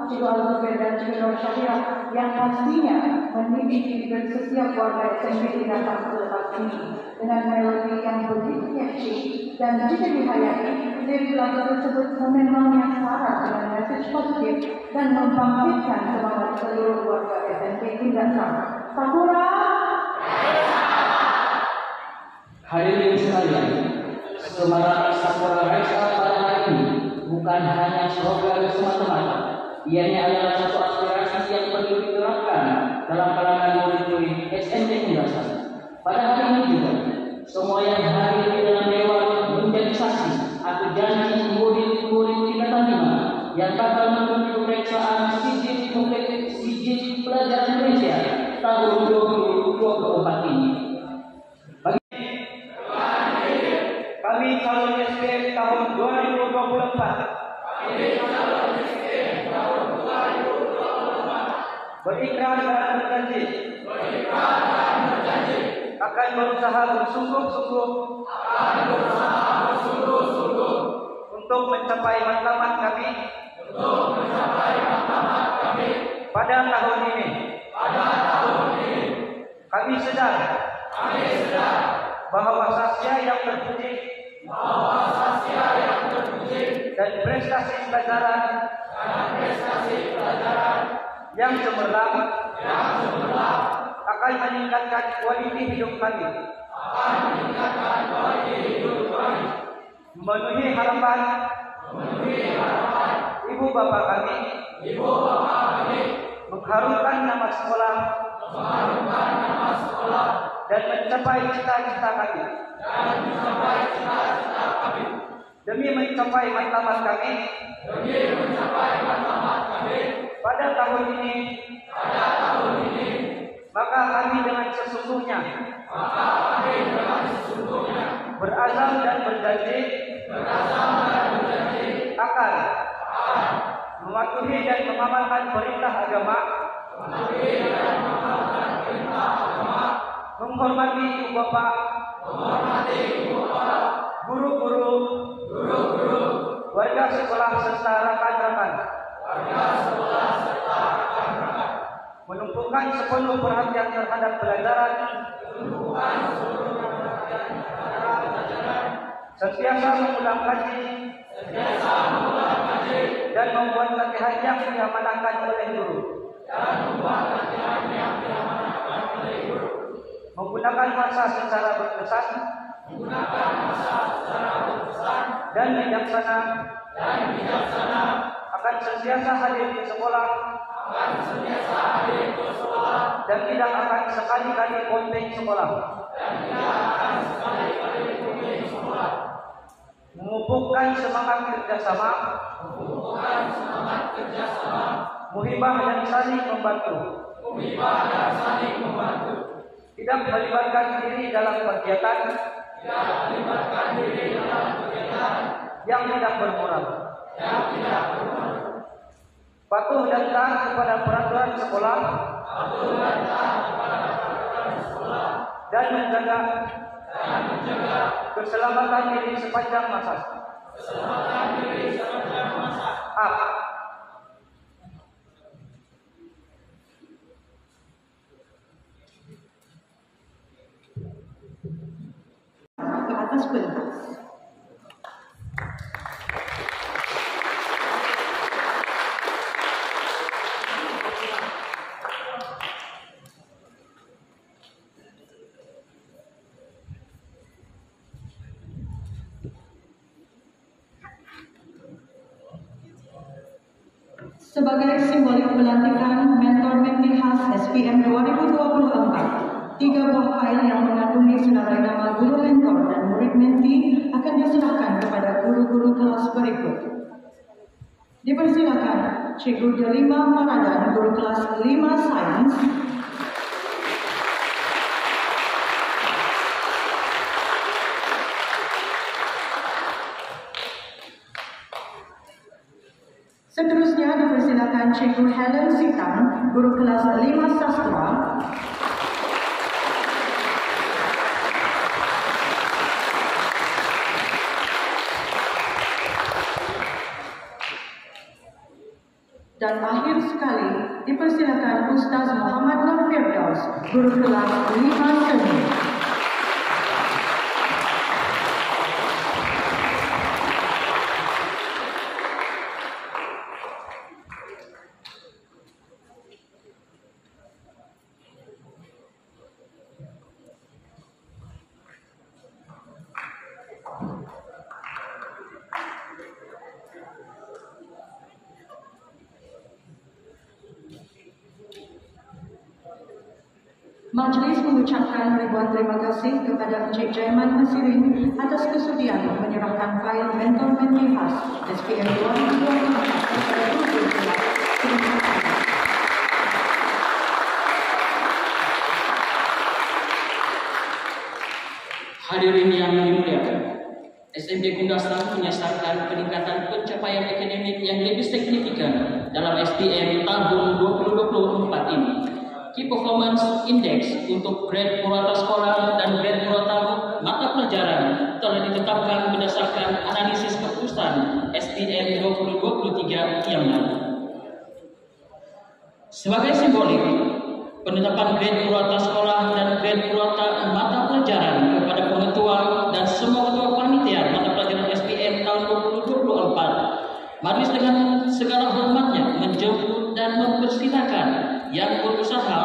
Cikgu Al-Zubair dan Cikgu Nur Syahira yang pastinya mendidik dan setiap warga SMP datang ke tempat ini dengan melodi yang begitu catchy dan jika dihayati, lirik lagu tersebut memang yang syarat dengan message positif dan membangkitkan semangat seluruh warga SMP Tindakan. Sakura! Hadirin sekalian, semarak Sakura Raisa pada hari ini bukan hanya slogan semata-mata, ianya adalah satu aspirasi yang perlu diterapkan dalam kalangan murid-murid SMP Tindakan. Pada hari ini juga, semua yang hadir di dalam dewan menjadi saksi atau janji murid-murid tingkatan 5 yang bakal mengikuti pemeriksaan SIJIN Pelajaran Malaysia tahun 2024 ini. Kami calon SPM tahun 2024 berikrar dan berjanji akan berusaha bersungguh-sungguh untuk mencapai matlamat kami pada tahun ini. Kami sedar bahwa sasya yang terpuji dan prestasi pelajaran yang cemerlang akan meningkatkan kualiti hidup kami, memenuhi harapan ibu bapa kami, mengharumkan nama sekolah dan mencapai cita-cita kami. Demi mencapai matlamat kami pada tahun ini, maka kami dengan sesungguhnya berazam dan berjanji akan mematuhi dan mengamalkan perintah agama, menghormati ibu bapa, guru-guru, warga sekolah serta rekan-rekan, menumpukan sepenuh perhatian terhadap pelajaran, sentiasa mengulang kaji, dan membuat latihan yang diamanahkan oleh guru, menggunakan masa secara berkesan dan bijaksana, akan sentiasa hadir di sekolah dan tidak akan sekali-kali konten sekolah, memupukkan semangat kerjasama, muhibah dan saling membantu, tidak melibatkan diri dalam kegiatan yang tidak bermoral, patuh dan taat kepada peraturan sekolah, dan menjaga keselamatan diri sepanjang masa. Ke atas pentas. Sebagai simbolik pelantikan mentor-mentee khas SPM 2024, 3 buah fail yang mengandungi senarai nama guru mentor dan murid mentee akan diserahkan kepada guru-guru kelas berikut. Dipersilakan Cikgu Delima Maradan, guru kelas 5 Sains, seterusnya dipersilakan Cikgu Helen Sitang, guru kelas 5 Sastra, Dan akhir sekali, dipersilakan Ustaz Muhammad Nur Firdaus, guru kelas 5 seni. Majlis mengucapkan ribuan terima kasih kepada Encik Jaiman Hasirin atas kesudian menyerahkan fail mentor Mentifas SPM 2024 kepada guru kelas. Hadirin yang dimuliakan, SMK Kundasang menyasarkan peningkatan pencapaian akademik yang lebih signifikan dalam SPM tahun 2024 ini. Key Performance Index untuk grade purwata sekolah dan grade purwata mata pelajaran telah ditetapkan berdasarkan analisis keputusan SPM 2023 yang lalu. Sebagai simbolik, penetapan grade purwata sekolah dan grade purwata mata pelajaran kepada pengetua dan semua ketua panitia mata pelajaran SPM tahun 2024, Majlis dengan segala hormatnya menjemput dan mempersilahkan yang berusaha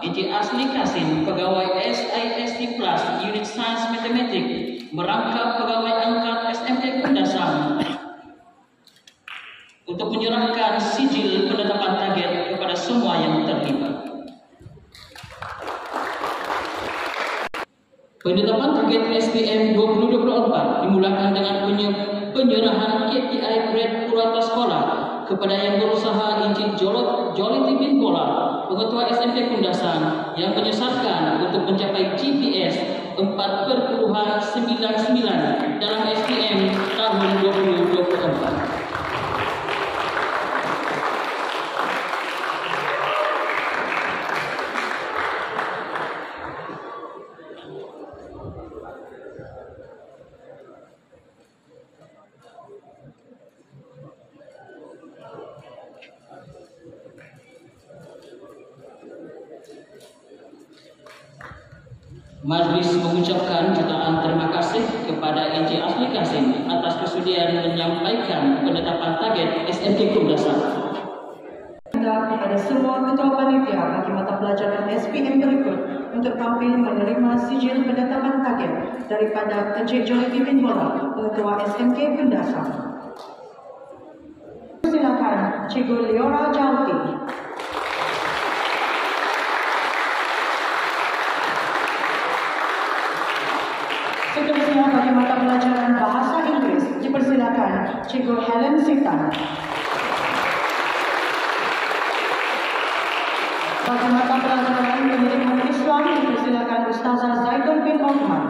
Encik Asli Kasim, pegawai SIST Plus Unit Sains Matematik, merangkap pegawai angkat SMK Kundasang untuk menyerahkan sijil penetapan target kepada semua yang terlibat. Penetapan target SPM 2024 dimulakan dengan penyerahan KPI grade purwata sekolah kepada yang berusaha Encik Joliti bin Bola, Pengetua SMK Kundasang, yang menyesatkan untuk mencapai GPS 4,99 dalam SPM tahun 2024. Majlis mengucapkan jutaan terima kasih kepada Encik Asli Kasim atas kesudian menyampaikan penetapan target SMK Kundasang. Kepada semua ketua panitia bagi mata pelajaran SPM berikut untuk tampil menerima sijil penetapan target daripada Encik Joliti bin Bola, Ketua SMK Kundasang. Silakan Cikgu Leora Jauti. Seterusnya bagi mata pelajaran Bahasa Inggeris dipersilakan Cikgu Helen Sitan. Bagi mata pelajaran Pendidikan Islam dipersilakan Ustazah Zaitun bin Osman.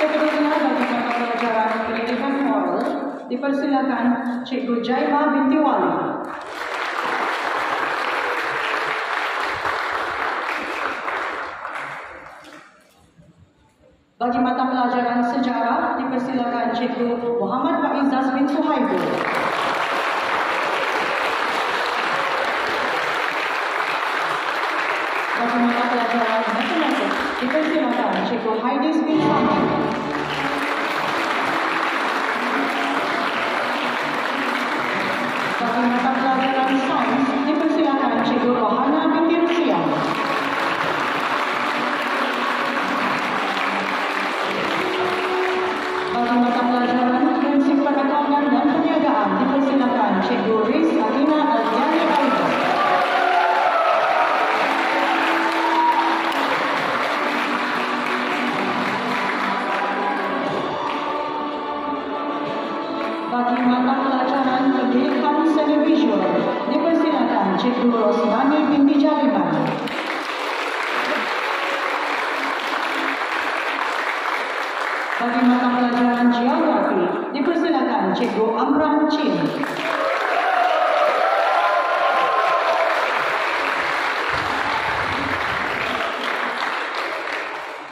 Seterusnya bagi mata pelajaran Pendidikan Moral dipersilakan Cikgu Jaima binti Wali. Bagi mata pelajaran sejarah dipersilakan Cikgu Muhammad Faizaz bin Suhaibul. Bagi mata pelajaran matematik dipersilakan Cikgu Haidis bin Samad. Bagi mata pelajaran sains dipersilakan Cikgu Rohana binti Rusia. Bagi mata pelajaran prinsip perekonomian dan perniagaan dipersilakan Cikgu Riz Alina Aldiani Aida. Bagi mata pelajaran pendidikan seni visual dipersilakan Cikgu Rosmani binti Jaliman. Bagi mata pelajaran geografi dipersilakan Cikgu Amran Chin.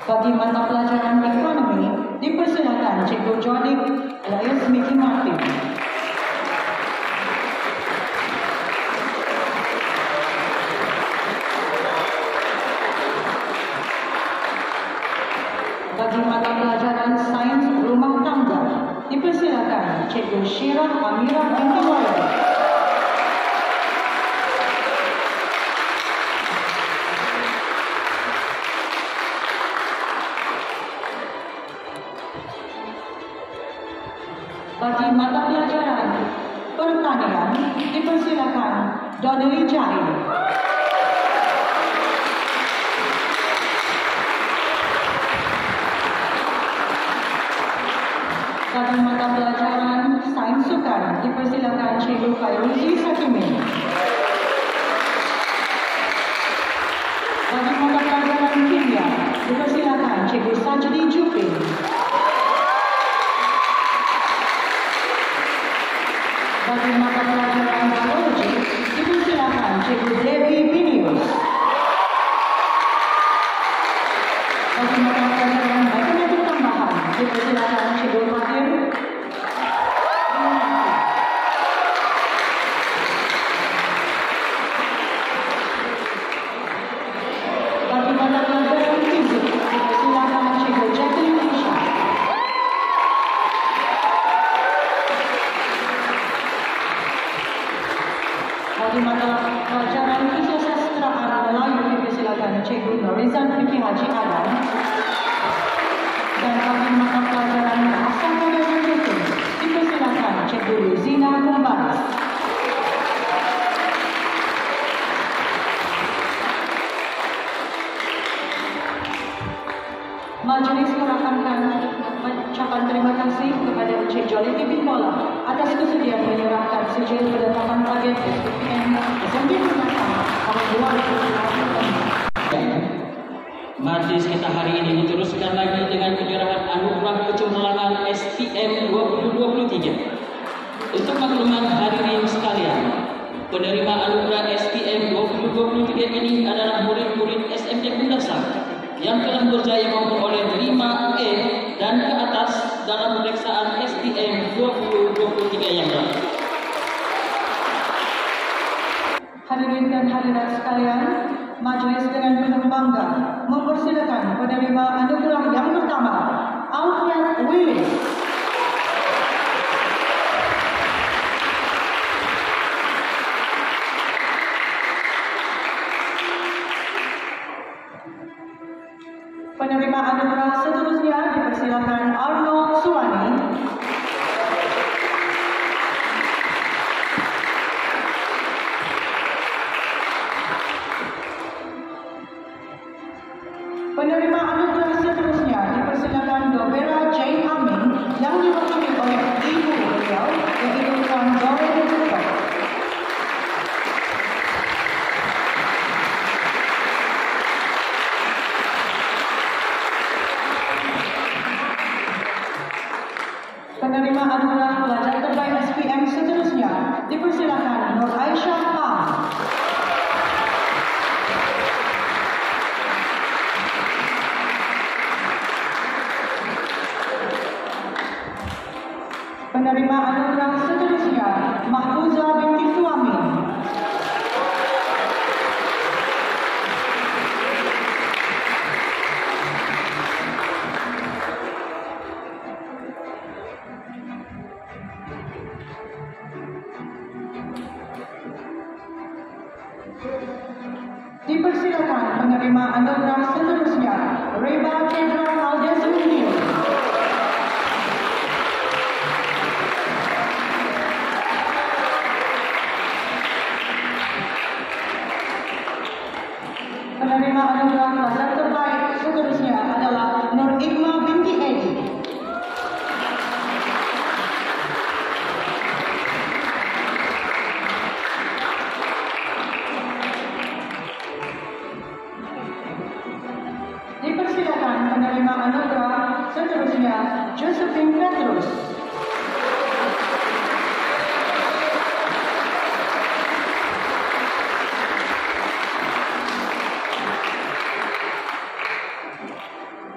Bagi mata pelajaran ekonomi dipersilakan Cikgu Jodik alias Mickey Martin. Dipersilakan Cikgu Syirah Amira binti Wahyudi. Bagi mata pelajaran pertanian, dipersilakan Donnelly Jain. Bagi mata pelajaran sains sukan, dipersilakan Cikgu Fairuzi Sakimin. Bagi mata pelajaran kimia, dipersilakan Cikgu Sajdi Jupin. Bagi mata pelajaran biologi, dipersilakan Cikgu Devi Binius. Bagi mata pelajaran matematik tambahan, dipersilakan Cikgu Mahir. Bagi mata pelajaran fizik, dipersilakan Cikgu Jacqueline Isha. Bagi mata pelajaran kesusastraan Melayu, dipersilakan Cikgu Norizan Fikri Haji Adam. Dan bagi mata pelajaran bahasa Korea itu, dipersilakan Cikgu Luzina Kumbaris. Majelis merakamkan ucapan terima kasih kepada Encik Joliti bin Mola atas kesediaan menyerahkan sijil penetapan target SPM SMK Purnasam tahun 2024. Majelis kita hari ini diteruskan lagi dengan penyerahan anugerah kecemerlangan SPM 2023. Untuk makluman hadirin sekalian, penerima anugerah SPM 2023 ini adalah murid-murid SMK Purnasam yang telah berjaya memperoleh 5E dan ke atas dalam pemeriksaan SPM 2023 yang lalu. Hadirin dan hadirat sekalian, majelis dengan penuh bangga mempersilakan penerima anugerah yang pertama, Alfred Willis. Penerima anugerah seterusnya dipersilakan Arnold Suwani. Penerima anugerah seterusnya dipersilakan Dovera Jane Amin yang diwakili oleh ibu beliau, yaitu Tuan Doreen Tutok. Penerima anugerah pelajar terbaik SPM seterusnya dipersilakan Nur Aisyah Pam. Penerima anugerah seterusnya Mahfuzah binti Suami. Dipersilakan penerima anugerah seterusnya Reba Kendra Aldes Munir. Penerima anugerah pelajar terbaik seterusnya adalah Nur Ikma binti Edi. Dipersilakan penerima anugerah seterusnya Josephine Petrus.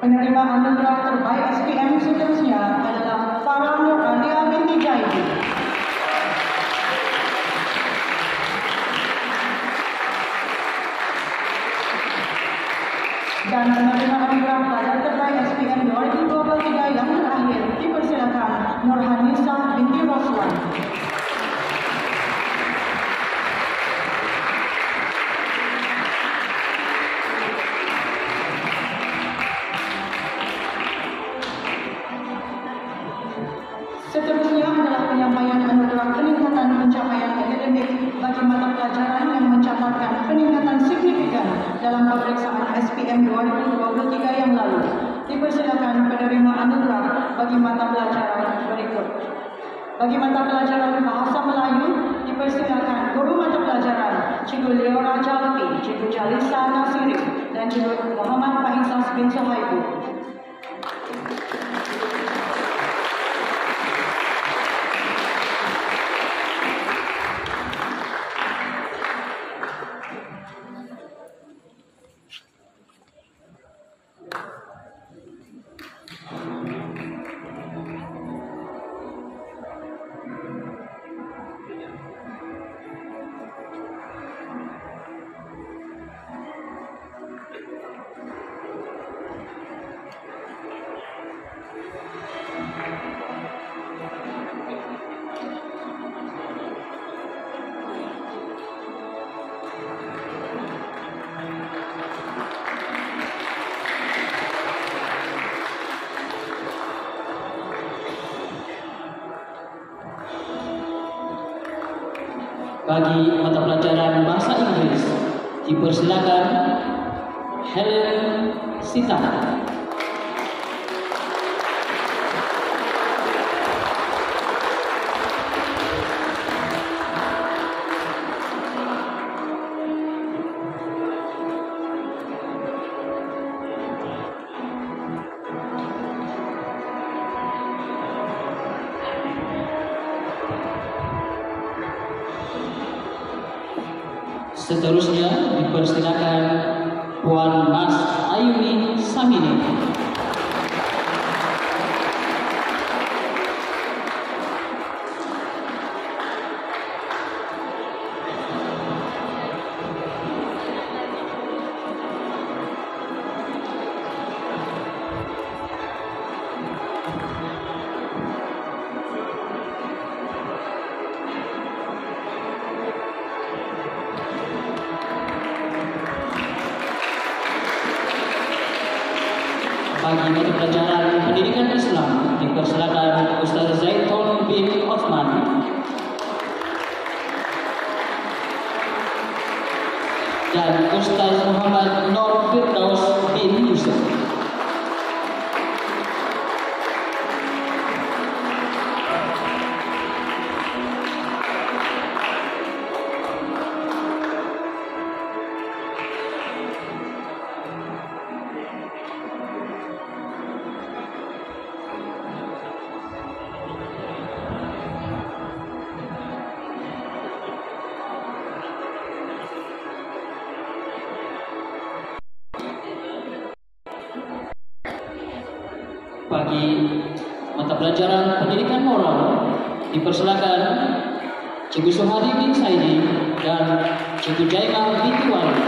Penerima anugerah terbaik SPM seterusnya adalah Farah Nur Alia binti Jaidi. Dan penerima anugerah pelajar terbaik SPM 2023 yang terakhir dipersilakan Nurhani depan. Seterusnya adalah penyampaian anugerah peningkatan pencapaian akademik bagi mata pelajaran yang mencatatkan peningkatan signifikan dalam pemeriksaan SPM 2023 yang lalu. Dipersilakan penerima anugerah bagi mata pelajaran berikut. Bagi mata pelajaran Bahasa Melayu, dipersilakan guru mata pelajaran Cikgu Leora Jalfi, Cikgu Jalisa Nasiri, dan Cikgu Muhammad Faizaz bin Sohaibu. Bagi mata pelajaran Bahasa Inggris, dipersilakan Helen Sita. Seterusnya dipersilakan Puan Mas Ayuni Samini. Bagi mata pelajaran Pendidikan Islam, dipersilakan Ustaz Zaitun bin Osman dan Ustaz Muhammad Nur Firdaus bin Yusuf. Bagi mata pelajaran Pendidikan Moral, dipersilakan Cikgu Suhadi bin Saidi dan Cikgu Jaimah binti Wali.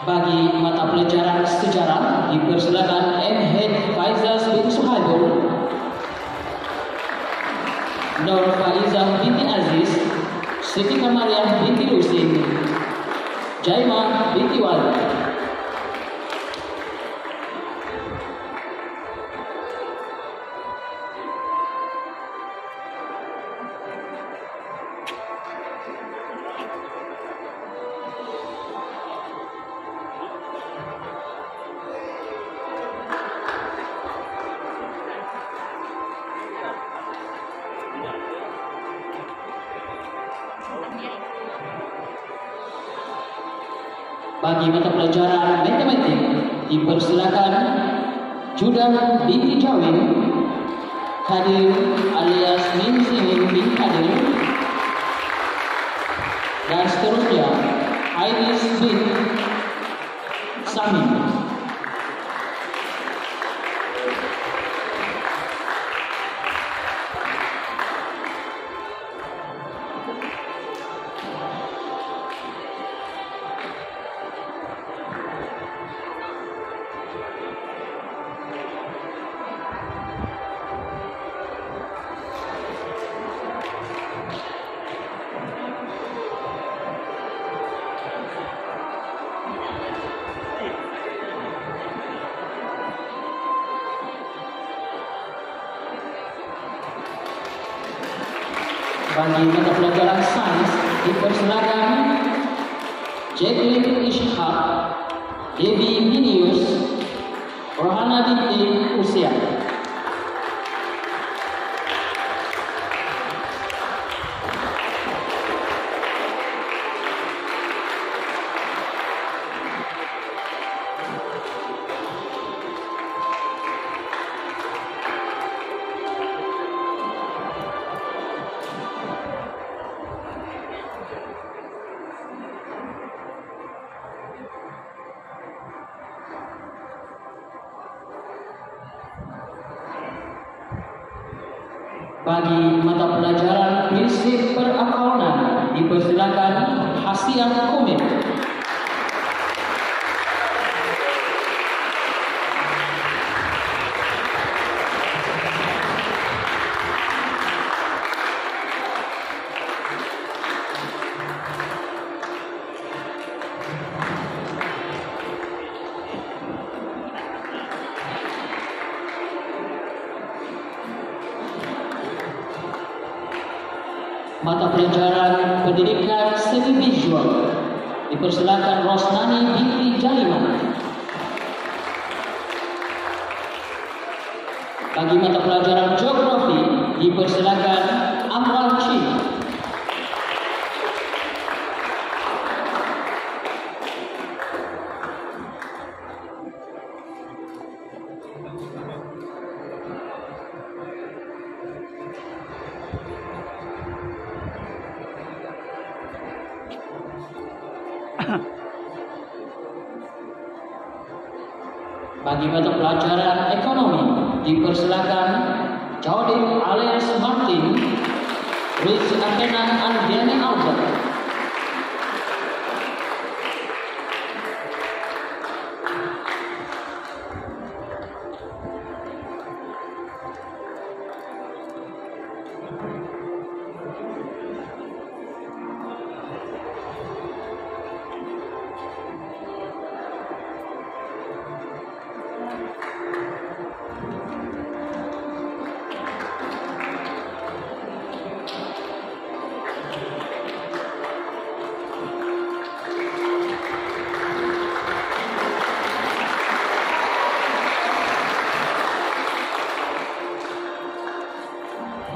Bagi mata pelajaran sejarah, dipersilakan M.H. Faizaz bin Sohaibu, Nur Faizah binti Aziz, Siti Kamariah binti Lusin, Jaimah binti Wali. Bagi mata pelajaran matematik, dipersilakan Judah binti Jawin, Kadir alias Minsimin bin Kadir, dan seterusnya Ainis bin Samin. Bagi mata pelajaran sains dipersilakan Jacqueline Ishak, Debbie Minius, Rohana binti Usia. Bagi mata pelajaran prinsip perakaunan dipersilakan Hasiah Komit. Mata pelajaran pendidikan seni visual dipersilakan Rosnani binti Jaliman. Bagi mata pelajaran geografi dipersilakan Amral Chi. Bagi mata pelajaran ekonomi dipersilakan Jodin alias Martin, Rich Akenan Andiani Albert.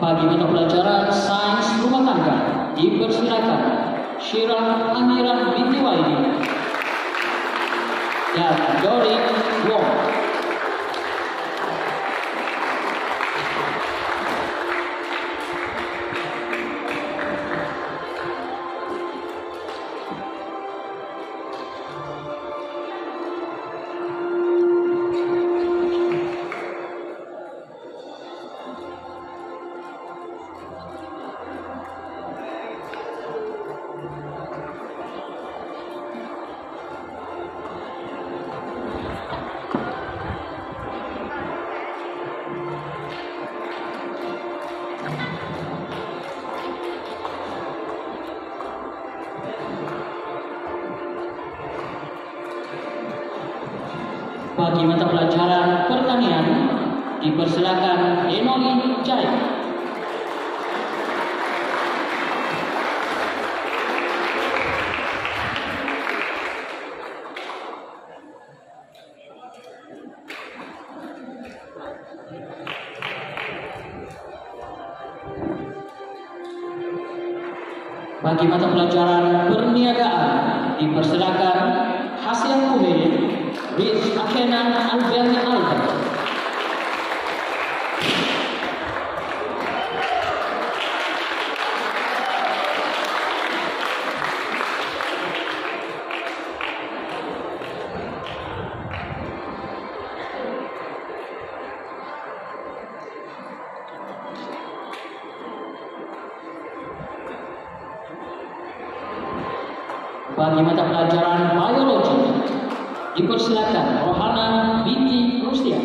Bagi mata pelajaran sains rumah tangga dipersilakan Syirah Amirah binti Waidi dan Dorin Wong. Bagi mata pelajaran pertanian dipersilakan Enoli Jaya. Bagi mata pelajaran perniagaan dipersilakan Hasiah Komit, Rich Akenan Alberni Albert. Bagi mata pelajaran biologi dipersilakan Rohana binti Rustia.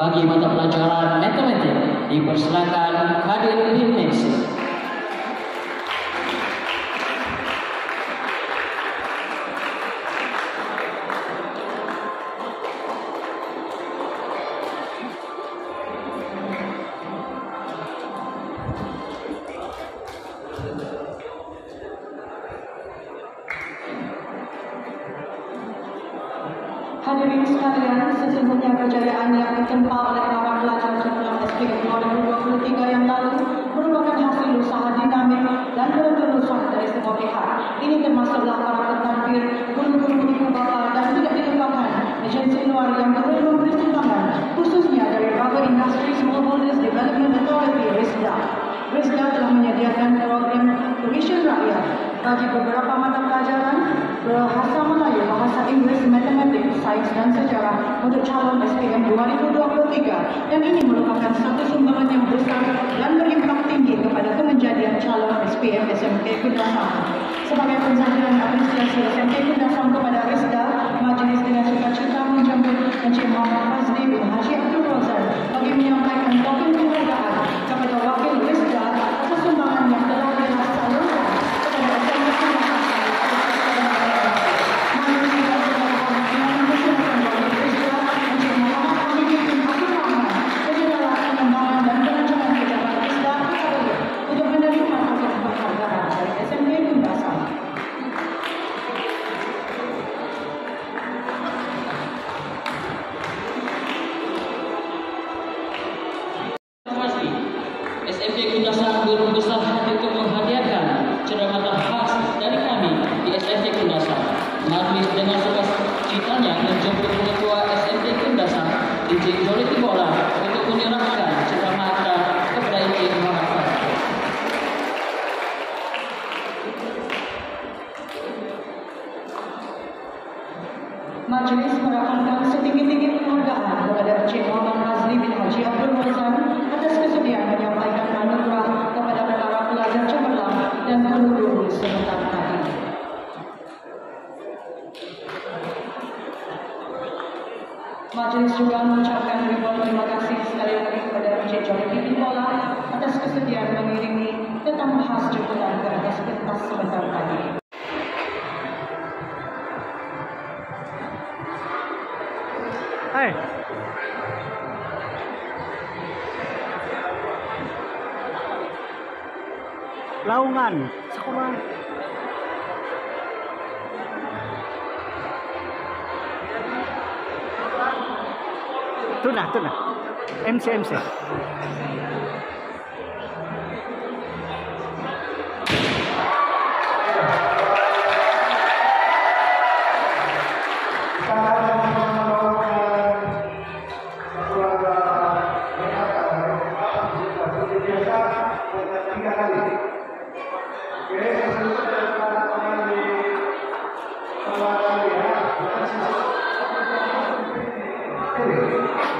bagi mata pelajaran matematik dipersilakan hadir di meja. Hadirin sekalian, sesungguhnya kejayaan yang ditempa oleh para pelajar cemerlang SPM 2023 yang lalu merupakan hasil usaha dinamik dan berkelulusan dari semua pihak. Ini termasuklah para pentadbir, guru-guru ibu bapa dan tidak dilupakan agensi luar yang turut memberi sumbangan, khususnya dari Rubber Industry Smallholders Development Authority (RISDA). RISDA telah menyediakan program tuition rakyat bagi beberapa mata pelajaran bahasa Melayu, bahasa Inggris, matematik, sains dan sejarah untuk calon SPM 2023 dan ini merupakan satu sumbangan yang besar dan berimpak tinggi kepada kemenjadian calon SPM SMK Kundasam. Sebagai penzahiran apresiasi SMK Kundasam kepada RISDA, Majlis dengan sukacita menjemput Encik Muhammad Fazli bin Haji Abdul Razak bagi menyampaikan token penghargaan kepada wakil RISDA atas sumbangan yang telah disalurkan kepada SMK Kundasam. SMK Kundasam berusaha untuk menghadiahkan cerita khas dari kami di SMK Kundasam. Majlis dengan sukacitanya menjemput Ketua SMK Kundasam, Encik Zori Tibola, untuk menyerahkan cerita kepada Encik Muhammad Fazli. Majlis merakamkan setinggi-tinggi penghargaan kepada Encik Muhammad Fazli bin Haji Abdul Razak atas kesediaan menyampaikan anugerah kepada para pelajar cemerlang dan guru-guru sebentar tadi. Majlis juga mengucapkan ribuan terima kasih sekali lagi kepada Encik Zori Tibola atas kesediaan mengiringi tetamu khas jemputan ke atas pentas sebentar tadi. Hai. Laungan, sekolah. Tuna. MC. Oke,